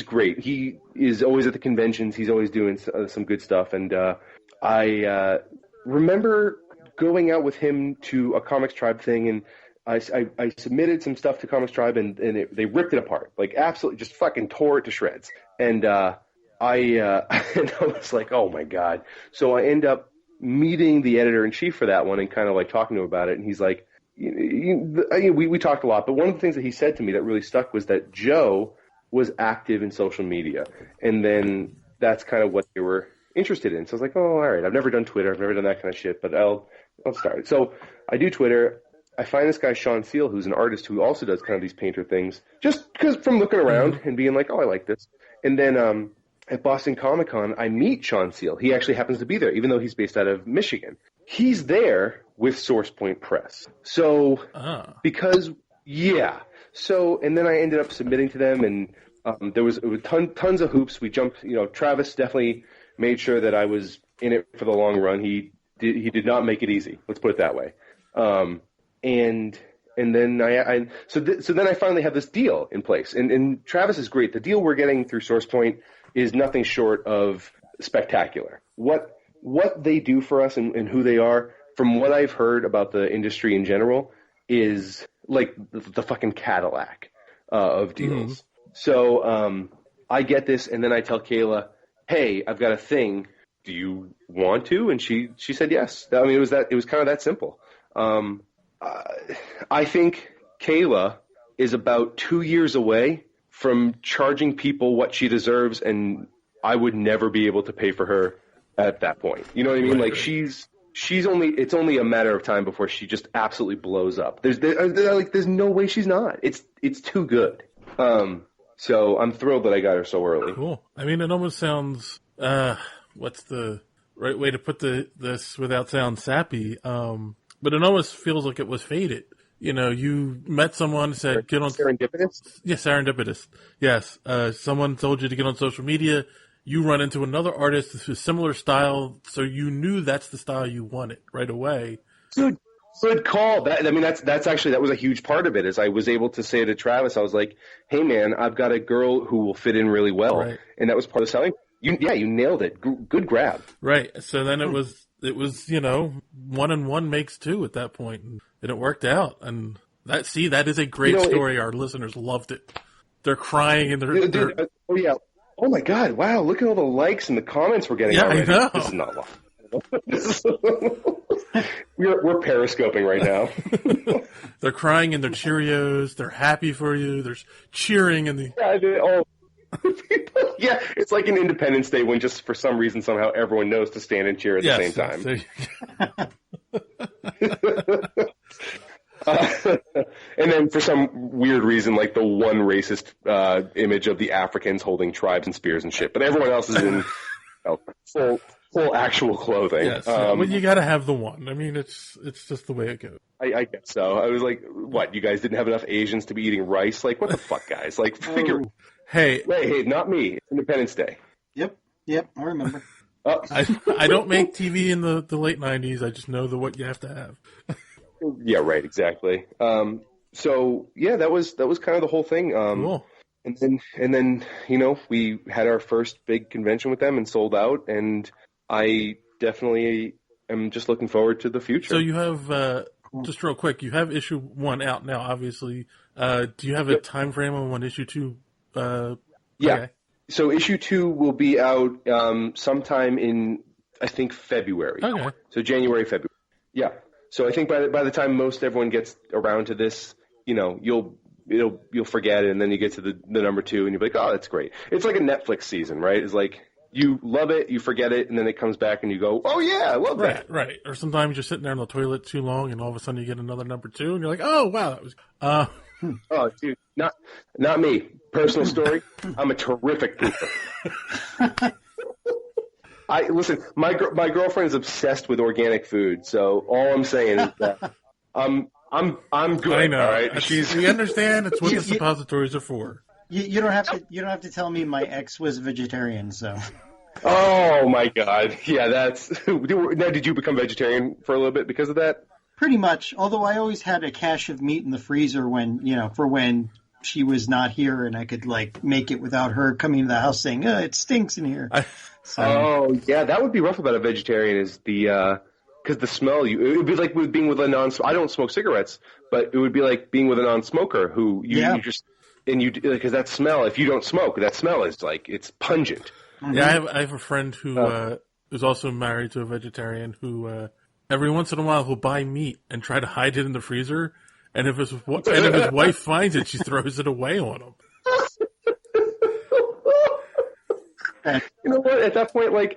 great. He is always at the conventions. He's always doing some good stuff. And I remember going out with him to a Comics Tribe thing, and I submitted some stuff to Comics Tribe, and they ripped it apart, like absolutely just fucking tore it to shreds. And I was like, oh my God. So I end up meeting the editor-in-chief for that one and kind of like talking to him about it. And he's like, we talked a lot, but one of the things that he said to me that really stuck was that Joe was active in social media. And then that's kind of what they were interested in. So I was like, oh, all right, I've never done Twitter. I've never done that kind of shit, but I'll start. So I do Twitter. I find this guy, Sean Seal, who's an artist who also does kind of these painter things, just because from looking around and being like, oh, I like this. And then at Boston Comic Con, I meet Sean Seal. He actually happens to be there, even though he's based out of Michigan. He's there with Source Point Press. So So, and then I ended up submitting to them, and it was tons of hoops. We jumped, Travis definitely made sure that I was in it for the long run. He did not make it easy. Let's put it that way. And then so then I finally have this deal in place, and Travis is great. The deal we're getting through SourcePoint is nothing short of spectacular. What they do for us and who they are, from what I've heard about the industry in general, is like the fucking Cadillac of deals. Mm-hmm. So I get this, and then I tell Kayla, hey, I've got a thing. Do you want to? And she said yes. I mean, it was kind of that simple. I think Kayla is about 2 years away from charging people what she deserves, and I would never be able to pay for her at that point. You know what I mean? Right. Like it's only a matter of time before she just absolutely blows up. There's no way she's not. It's too good. So I'm thrilled that I got her so early. Cool. I mean, it almost sounds, what's the right way to put this without sound sappy? But it almost feels like it was fated. You met someone, said, get on... Serendipitous? Yeah, serendipitous. Yes. Someone told you to get on social media. You run into another artist with a similar style, so you knew that's the style you wanted right away. Good call. That was a huge part of it, is I was able to say to Travis, I was like, hey, man, I've got a girl who will fit in really well. Right. And that was part of selling. You nailed it. Good grab. Right. So then it was 1 and 1 makes 2 at that point, and it worked out. And that is a great story. Our listeners loved it. They're crying and they're oh yeah. Oh my God! Wow! Look at all the likes and the comments we're getting. Yeah, already. I know. This is not long. We're periscoping right now. They're crying in their Cheerios. They're happy for you. They're cheering in the. Yeah, it's like an Independence Day when just for some reason somehow everyone knows to stand and cheer at the same time. And then for some weird reason, like the one racist image of the Africans holding tribes and spears and shit, but everyone else is in full actual clothing. Yes, well, you got to have the one. I mean, it's just the way it goes. I guess so. I was like, what? You guys didn't have enough Asians to be eating rice? Like, what the fuck, guys? Like, figure. Hey, not me. It's Independence Day. Yep, I remember. I don't make TV in the late 90s. I just know what you have to have. Yeah, right. Exactly. So yeah, that was kind of the whole thing. Cool. And then we had our first big convention with them and sold out, and I definitely am just looking forward to the future. So you have just real quick, you have issue 1 out now, obviously. Do you have a time frame on when issue 2? Yeah. Okay. So issue 2 will be out sometime in, I think, February. Okay. So January, February. Yeah. So I think by the time everyone gets around to this, you'll forget it, and then you get to the number 2, and you'll be like, oh, that's great. It's like a Netflix season, right? It's like you love it, you forget it, and then it comes back, and you go, oh yeah, I love that. Right. Or sometimes you're sitting there in the toilet too long, and all of a sudden you get another number 2, and you're like, oh wow, that was. Oh, dude, not me. Personal story. I'm a terrific pooper. Listen. My girlfriend is obsessed with organic food, so all I'm saying is that I'm good. I know. All right? We understand. It's what the suppositories are for. You don't have to tell me my ex was a vegetarian, so. Oh my God! Yeah, that's. Now, did you become vegetarian for a little bit because of that? Pretty much. Although I always had a cache of meat in the freezer for when she was not here, and I could make it without her coming to the house saying, "Oh, it stinks in here." Oh yeah, that would be rough about a vegetarian. Is the because the smell it would be like being with a I don't smoke cigarettes, but it would be like being with a non-smoker who you just because that smell. If you don't smoke, that smell is it's pungent. Mm-hmm. Yeah, I have a friend who is also married to a vegetarian who every once in a while he'll buy meat and try to hide it in the freezer, and if his wife finds it, she throws it away on him. You know what? At that point,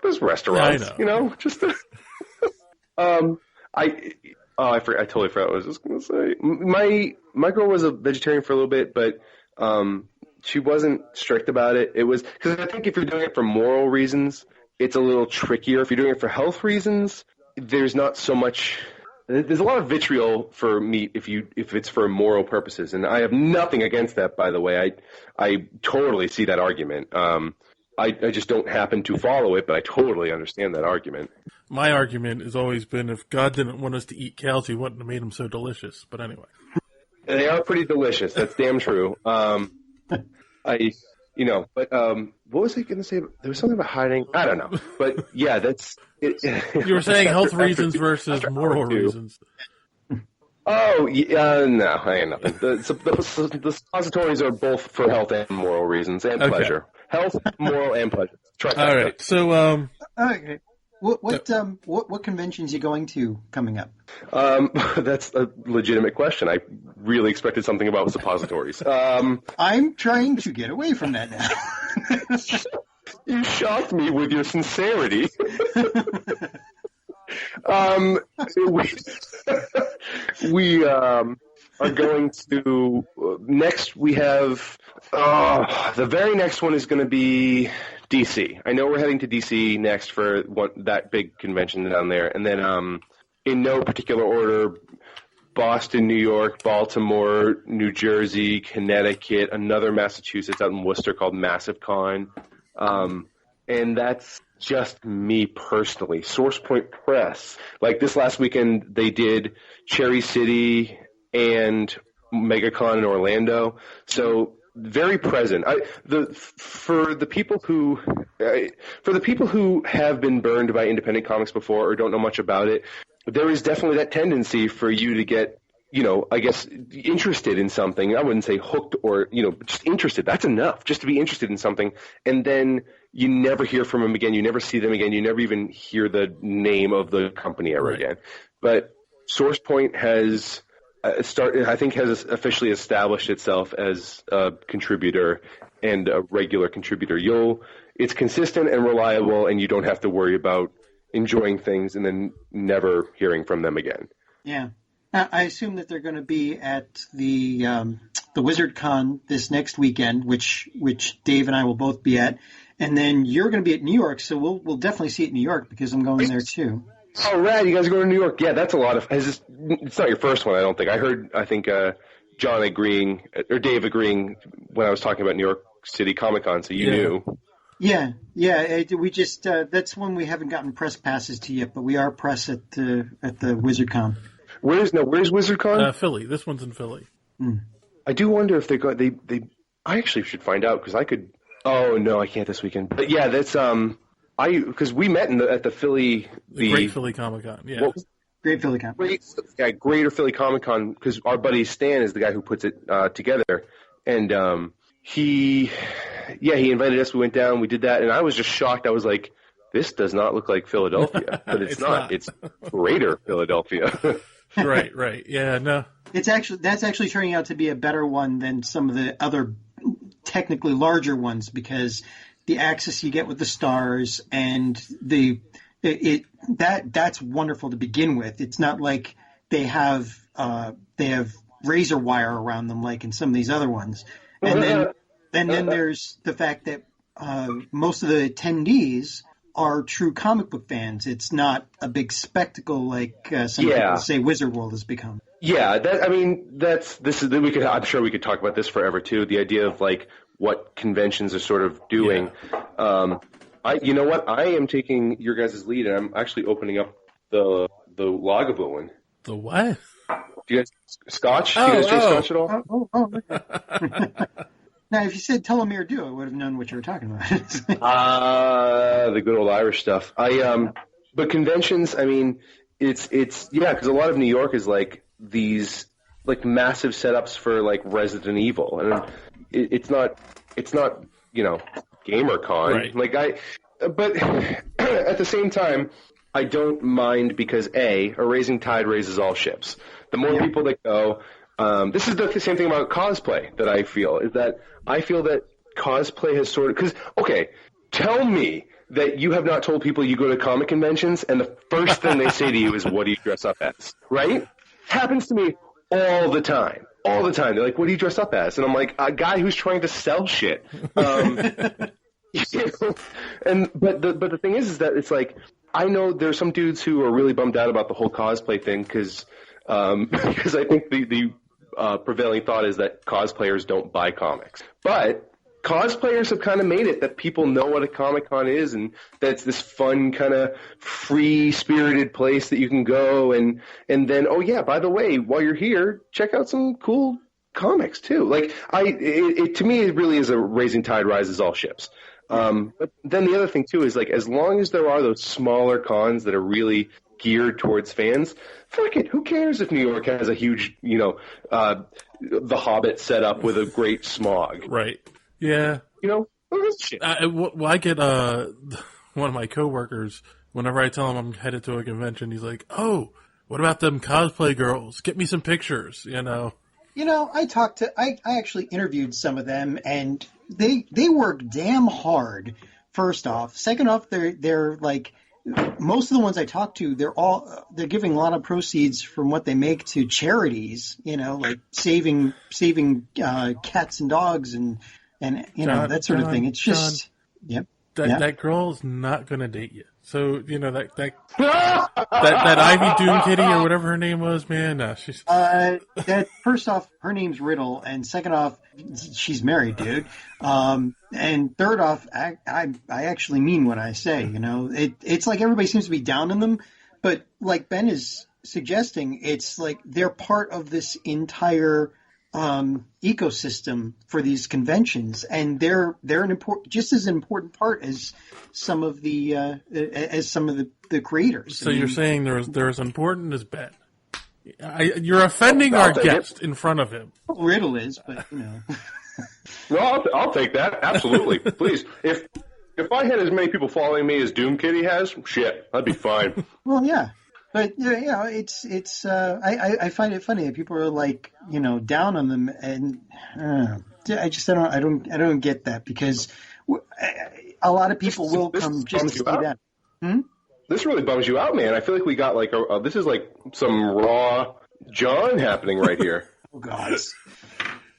that's restaurants. I know. Just. I totally forgot what I was just going to say. My girl was a vegetarian for a little bit, but she wasn't strict about it. It was because I think if you're doing it for moral reasons, it's a little trickier. If you're doing it for health reasons, there's not so much. There's a lot of vitriol for meat if it's for moral purposes, and I have nothing against that. By the way, I totally see that argument. I just don't happen to follow it, but I totally understand that argument. My argument has always been if God didn't want us to eat cows, he wouldn't have made them so delicious. But anyway. They are pretty delicious. That's damn true. But what was I going to say? There was something about hiding. I don't know. But yeah, that's it. You were saying health reasons versus moral reasons. Oh, yeah, no, I ain't nothing. The suppositories are both for health and moral reasons and pleasure. Health, moral, and pleasure. All right. So, okay. What conventions are you going to coming up? That's a legitimate question. I really expected something about suppositories. I'm trying to get away from that now. You shocked me with your sincerity. We are going to next. We have the very next one is going to be DC. I know we're heading to DC next for that big convention down there, and then in no particular order, Boston, New York, Baltimore, New Jersey, Connecticut, another Massachusetts out in Worcester called Massive Con, and that's just me personally. Source Point Press, like this last weekend, they did Cherry City and MegaCon in Orlando, so very present. For the people who have been burned by independent comics before or don't know much about it, there is definitely that tendency for you to get, I guess, interested in something. I wouldn't say hooked or, just interested. That's enough, just to be interested in something. And then you never hear from them again. You never see them again. You never even hear the name of the company ever again. But SourcePoint has has officially established itself as a contributor and a regular contributor. It's consistent and reliable, and you don't have to worry about enjoying things and then never hearing from them again. Yeah. I assume that they're going to be at the Wizard Con this next weekend, which Dave and I will both be at, and then you're going to be at New York, so we'll definitely see it in New York because I'm going there too. Oh, rad! You guys are going to New York? Yeah, that's a lot of. It's not your first one, I don't think. I think John agreeing or Dave agreeing when I was talking about New York City Comic Con, so you knew. Yeah. We just that's one we haven't gotten press passes to yet, but we are press at the Wizard Con. Where's Wizard Con? Philly. This one's in Philly. I do wonder if they I actually should find out because I could. Oh no, I can't this weekend. But yeah, that's because we met at the Philly the Great Philly Comic Con. Yeah. Great Philly Comic Con. Greater Philly Comic Con because our buddy Stan is the guy who puts it together, and he invited us. We went down, we did that, and I was just shocked. I was like, this does not look like Philadelphia, but it's not. It's Greater Philadelphia. Right. Yeah, no. That's actually turning out to be a better one than some of the other technically larger ones because the access you get with the stars and that's wonderful to begin with. It's not like they have razor wire around them like in some of these other ones. And then there's the fact that most of the attendees are true comic book fans. It's not a big spectacle like some people say Wizard World has become. Yeah, I'm sure we could talk about this forever too. The idea of like what conventions are sort of doing. Yeah. You know what? I am taking your guys' lead, and I'm actually opening up the Lagavulin. The what? Do you guys scotch? Do you guys drink scotch at all? Now, if you said telomere dew, I would have known what you were talking about. The good old Irish stuff. But conventions, I mean, it's because a lot of New York is like these like massive setups for like Resident Evil, and it's not GamerCon. Right. But at the same time, I don't mind because a raising tide raises all ships. The more people that go, this is the same thing about cosplay that I feel is that I feel that cosplay has sort of because tell me that you have not told people you go to comic conventions and the first thing they say to you is what do you dress up as, right? Happens to me all the time. They're like, what do you dress up as? And I'm like, a guy who's trying to sell shit. But the thing is that it's like I know there's some dudes who are really bummed out about the whole cosplay thing because I think the prevailing thought is that cosplayers don't buy comics, but cosplayers have kind of made it that people know what a Comic-Con is and that it's this fun kind of free-spirited place that you can go and then, oh yeah, by the way, while you're here, check out some cool comics too. Like to me, it really is a raising tide rises all ships. But then the other thing too is like as long as there are those smaller cons that are really geared towards fans, fuck it, who cares if New York has a huge, The Hobbit set up with a great smog. Right. Yeah. Shit. I get one of my coworkers, whenever I tell him I'm headed to a convention, he's like, oh, what about them cosplay girls? Get me some pictures, I actually interviewed some of them, and they work damn hard, first off. Second off, they're like, most of the ones I talk to, they're giving a lot of proceeds from what they make to charities, like saving cats and dogs and that sort of thing. It's just, John, that girl's not going to date you. So, that Ivy Doom Kitty or whatever her name was, man, no, she's... First off, her name's Riddle, and second off, she's married, dude. And third off, I actually mean what I say, It's like everybody seems to be down on them, but like Ben is suggesting, it's like they're part of this entire ecosystem for these conventions, and they're just as important part as some of the creators. So you're saying they're as important as Ben. You're offending our guest in front of him. Riddle is, but Well, I'll take that absolutely. Please, if I had as many people following me as Doom Kitty has, shit, I'd be fine. Well, yeah. But it's I find it funny that people are like down on them, and I don't get that because a lot of people will come just to see that. This really bums you out, man. I feel like we got like this is like some raw John happening right here. Oh, God.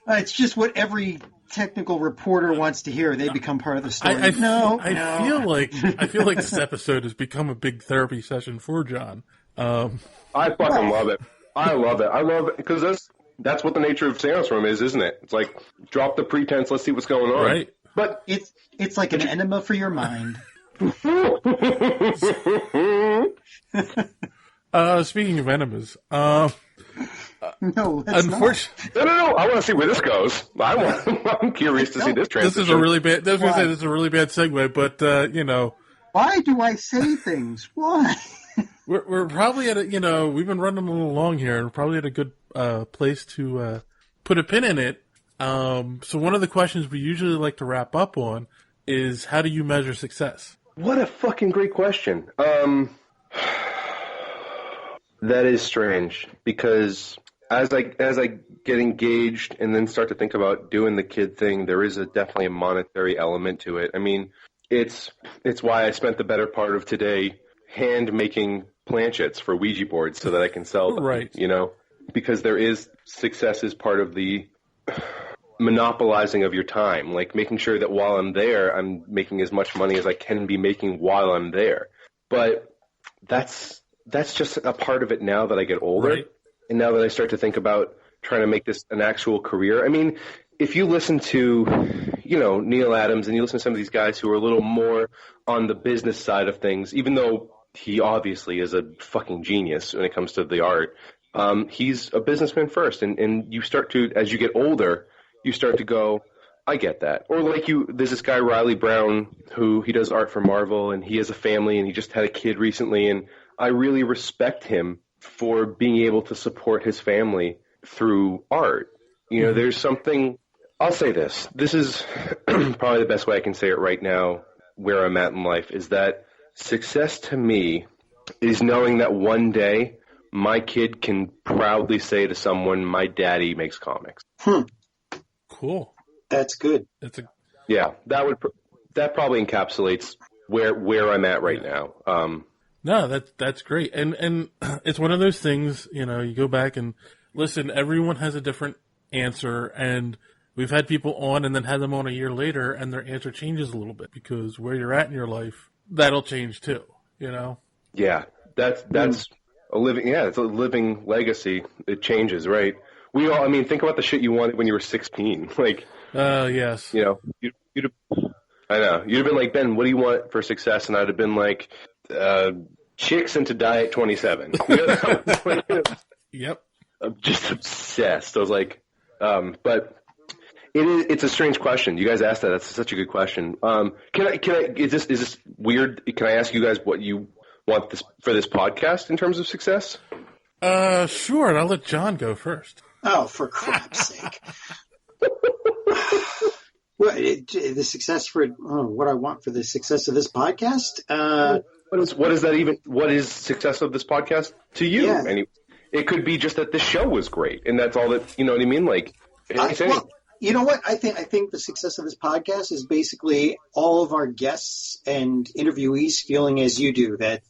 It's just what every technical reporter wants to hear. They become part of the story. I feel like this episode has become a big therapy session for John. I fucking love it. I love it because that's what the nature of seance-room is, isn't it? It's like, drop the pretense, let's see what's going on. Right. But it's like an enema for your mind. Speaking of enemas, no, that's unfortunately, no. I want to see where this goes. I'm curious to see this transition. This is a really bad. This is a really bad segue, but you know. Why do I say things? Why? We're probably at a, we've been running a little long here, and we're probably at a good place to put a pin in it. So one of the questions we usually like to wrap up on is, how do you measure success? What a fucking great question. That is strange, because as I get engaged and then start to think about doing the kid thing, there is definitely a monetary element to it. I mean, it's why I spent the better part of today hand making planchettes for Ouija boards so that I can sell them. Right. Because there is success as part of the monopolizing of your time, like making sure that while I'm there, I'm making as much money as I can be making while I'm there. But that's just a part of it now that I get older. Right. And now that I start to think about trying to make this an actual career. I mean, if you listen to, Neil Adams, and you listen to some of these guys who are a little more on the business side of things, even though he obviously is a fucking genius when it comes to the art, he's a businessman first. And you start to, as you get older, you start to go, I get that. Or there's this guy, Riley Brown, he does art for Marvel, and he has a family, and he just had a kid recently, and I really respect him for being able to support his family through art. There's something, I'll say this is probably the best way I can say it right now, where I'm at in life, is that success to me is knowing that one day my kid can proudly say to someone, my daddy makes comics. Cool. That's good. Yeah, that probably encapsulates where I'm at right now. No, that's great. And it's one of those things, you go back and listen, everyone has a different answer, and we've had people on and then had them on a year later, and their answer changes a little bit, because where you're at in your life, that'll change too, Yeah, that's it's a living legacy. It changes, right? We all, think about the shit you wanted when you were 16. Yes. You'd have been like, Ben, what do you want for success? And I'd have been like, chicks into Diet 27. Yep. I'm just obsessed. I was like, but it's a strange question. You guys asked that. That's such a good question. Is this weird? Can I ask you guys what you want for this podcast in terms of success? Sure. And I'll let John go first. Oh, for crap's sake. The success what I want for the success of this podcast? What is success of this podcast to you? Yeah. Anyway, it could be just that the show was great, and that's all that, you know what I mean? Like, you know what? I think the success of this podcast is basically all of our guests and interviewees feeling as you do, that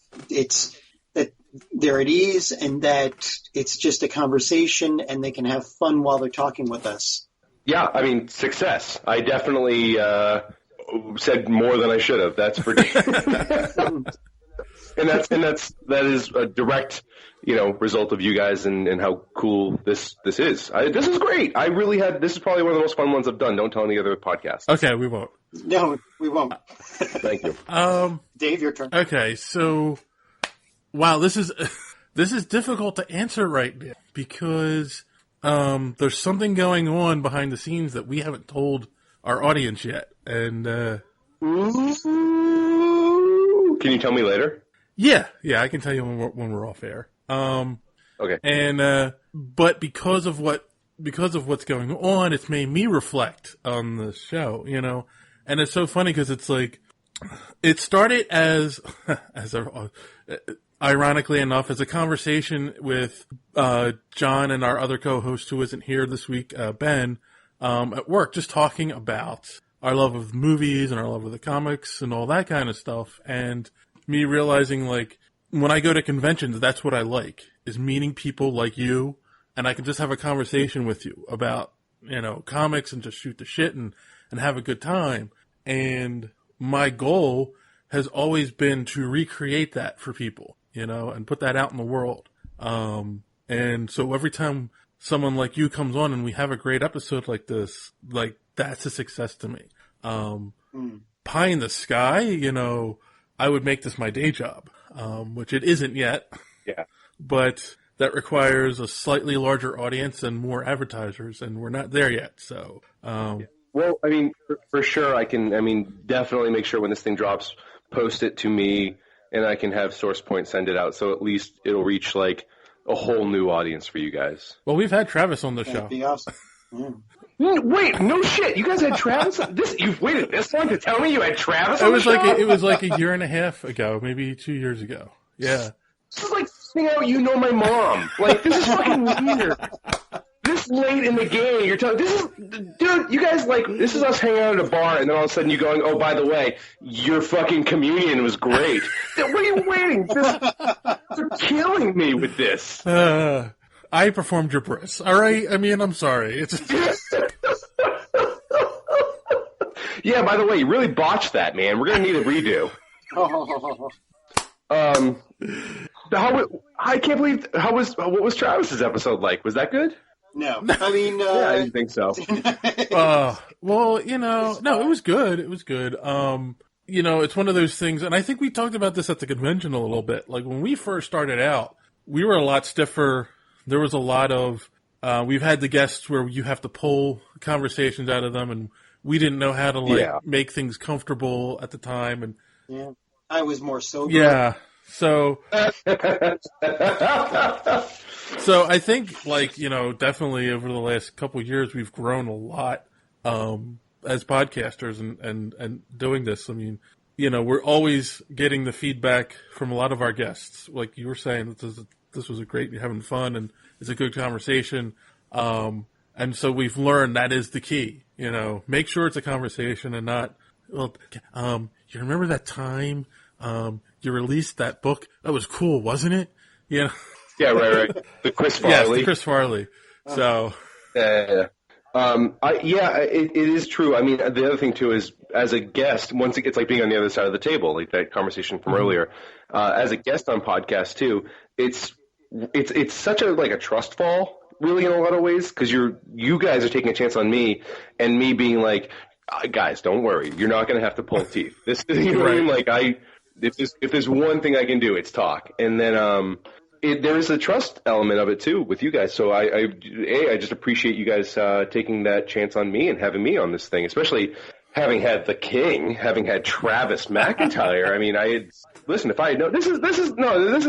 they're at ease and that it's just a conversation and they can have fun while they're talking with us. Yeah, success. I definitely said more than I should have. That's for and that is a direct, result of you guys and how cool this is. This is great. This is probably one of the most fun ones I've done. Don't tell any other podcasts. Okay, we won't. No, we won't. Thank you. Dave, your turn. Okay, so wow, this is difficult to answer right now, because there's something going on behind the scenes that we haven't told our audience yet. And can you tell me later? Yeah, I can tell you when we're off air. Okay. And but because of what's going on, it's made me reflect on the show, And it's so funny because it's like, it started as ironically enough, as a conversation with John and our other co-host who isn't here this week, Ben, at work, just talking about our love of movies and our love of the comics and all that kind of stuff. And me realizing, like, when I go to conventions, that's what I like, is meeting people like you, and I can just have a conversation with you about, comics and just shoot the shit and have a good time. And my goal has always been to recreate that for people, and put that out in the world. And so every time someone like you comes on and we have a great episode like this, like, that's a success to me. Pie in the sky, I would make this my day job, which it isn't yet. Yeah. But that requires a slightly larger audience and more advertisers, and we're not there yet. So, Well, I mean, for sure, definitely make sure when this thing drops, post it to me, and I can have SourcePoint send it out, so at least it'll reach, like, a whole new audience for you guys. Well, we've had Travis on the show. That'd be awesome. Wait, no shit! You guys had Travis? You've waited this long to tell me you had Travis on It was the show? it was like a year and a half ago, maybe 2 years ago. Yeah. This is like seeing out my mom. Like, this is fucking weird. This late in the game, you're telling dude, you guys, like, this is us hanging out at a bar, and then all of a sudden you going, oh, by the way, your fucking communion was great. What are you waiting? You're killing me with this. I performed your bris, all right? I mean, I'm sorry. It's Yeah, by the way, you really botched that, man. We're going to need a redo. I can't believe, what was Travis's episode like? Was that good? No. I mean, yeah, I didn't think so. Well, no, it was good. It was good. It's one of those things, and I think we talked about this at the convention a little bit. Like, when we first started out, we were a lot stiffer. There was a lot of, we've had the guests where you have to pull conversations out of them, and we didn't know how to, make things comfortable at the time. And yeah, I was more sober. Yeah. So, so I think, definitely over the last couple of years, we've grown a lot, as podcasters and doing this. I mean, we're always getting the feedback from a lot of our guests. Like you were saying, this was a great, you're having fun, and it's a good conversation. And so we've learned that is the key, make sure it's a conversation and not, you remember that time, you released that book? That was cool, wasn't it? Yeah, right. The Chris Farley. Yes, the Chris Farley. So. It is true. I mean, the other thing too is, as a guest, once it's like being on the other side of the table, like that conversation from earlier. As a guest on podcasts too, it's such a trust fall, really, in a lot of ways, because you guys are taking a chance on me, and me being like, guys, don't worry, you're not going to have to pull teeth. This, you know what I mean? Like, if there's one thing I can do, it's talk, and then there is a trust element of it too with you guys. So I just appreciate you guys taking that chance on me and having me on this thing, especially having had the king, having had Travis McIntyre. I mean, listen, if I had known, this is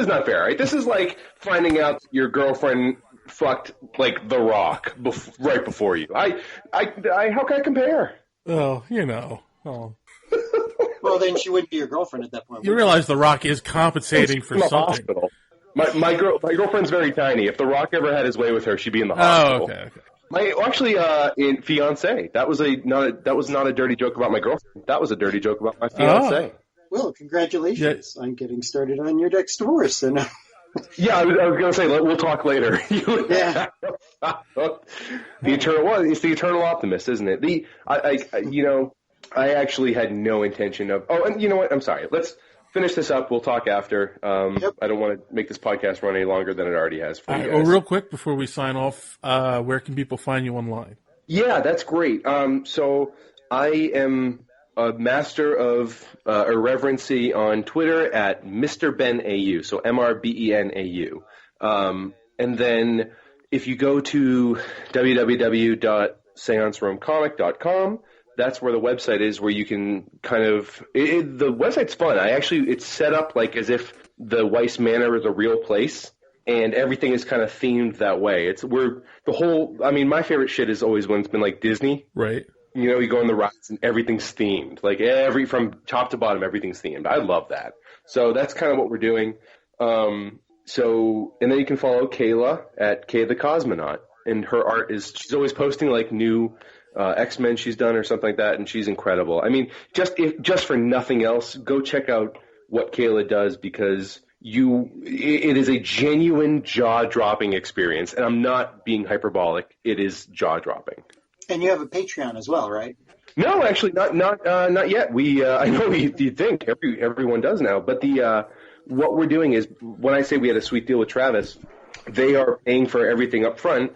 not fair, right? This is like finding out your girlfriend fucked like The Rock right before you. How can I compare? Oh, Well, then she wouldn't be your girlfriend at that point. You realize The Rock is compensating for something. Hospital. My girlfriend's very tiny. If The Rock ever had his way with her, she'd be in the hospital. Oh, okay. In fiance, that was not a dirty joke about my girlfriend. That was a dirty joke about my fiance. Oh. Well, congratulations on getting started on your next divorce. And yeah, I was going to say we'll talk later. Yeah. It's the eternal optimist, isn't it? I actually had no intention of. Oh, and you know what? I'm sorry. Let's finish this up. We'll talk after. I don't want to make this podcast run any longer than it already has for you guys. Well, real quick before we sign off, where can people find you online? Yeah, that's great. So I am a master of irreverency on Twitter at Mr. Ben AU, so MRBENAU. And then if you go to www.seance-roomcomic.com, that's where the website is, where you can kind of the website's fun. It's set up like as if the Weiss Manor is a real place, and everything is kind of themed that way. My favorite shit is always when it's been like Disney. Right. You go on the rides and everything's themed. Like from top to bottom, everything's themed. I love that. So that's kind of what we're doing. And then you can follow Kayla at Kay the Cosmonaut, and her art she's always posting like new X-Men she's done or something like that, and she's incredible. I mean, just for nothing else, go check out what Kayla does, because it is a genuine jaw-dropping experience, and I'm not being hyperbolic. It is jaw-dropping. And you have a Patreon as well, right? No, actually, not yet. I know you think everyone does now, but what we're doing is, when I say we had a sweet deal with Travis, they are paying for everything up front.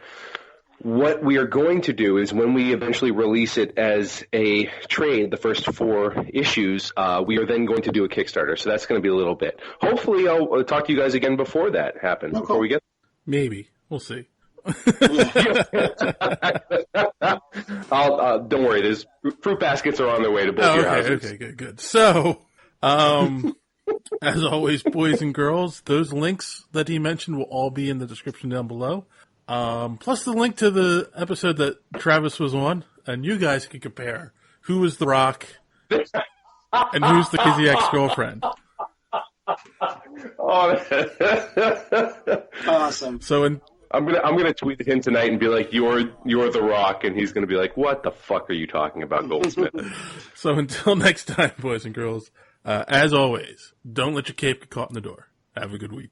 What we are going to do is, when we eventually release it as a trade, the first 4 issues, we are then going to do a Kickstarter. So that's going to be a little bit. Hopefully, I'll talk to you guys again before that happens. Oh, before cool. we get. Maybe we'll see. Don't worry. There's fruit baskets are on their way to both your houses. Okay, good. So, as always, boys and girls, those links that he mentioned will all be in the description down below. Plus the link to the episode that Travis was on, and you guys can compare who was The Rock and who's the Kizzy ex-girlfriend. Awesome. So, I'm gonna tweet him tonight and be like, "You're The Rock," and he's gonna be like, "What the fuck are you talking about, Goldsmith?" So until next time, boys and girls, as always, don't let your cape get caught in the door. Have a good week.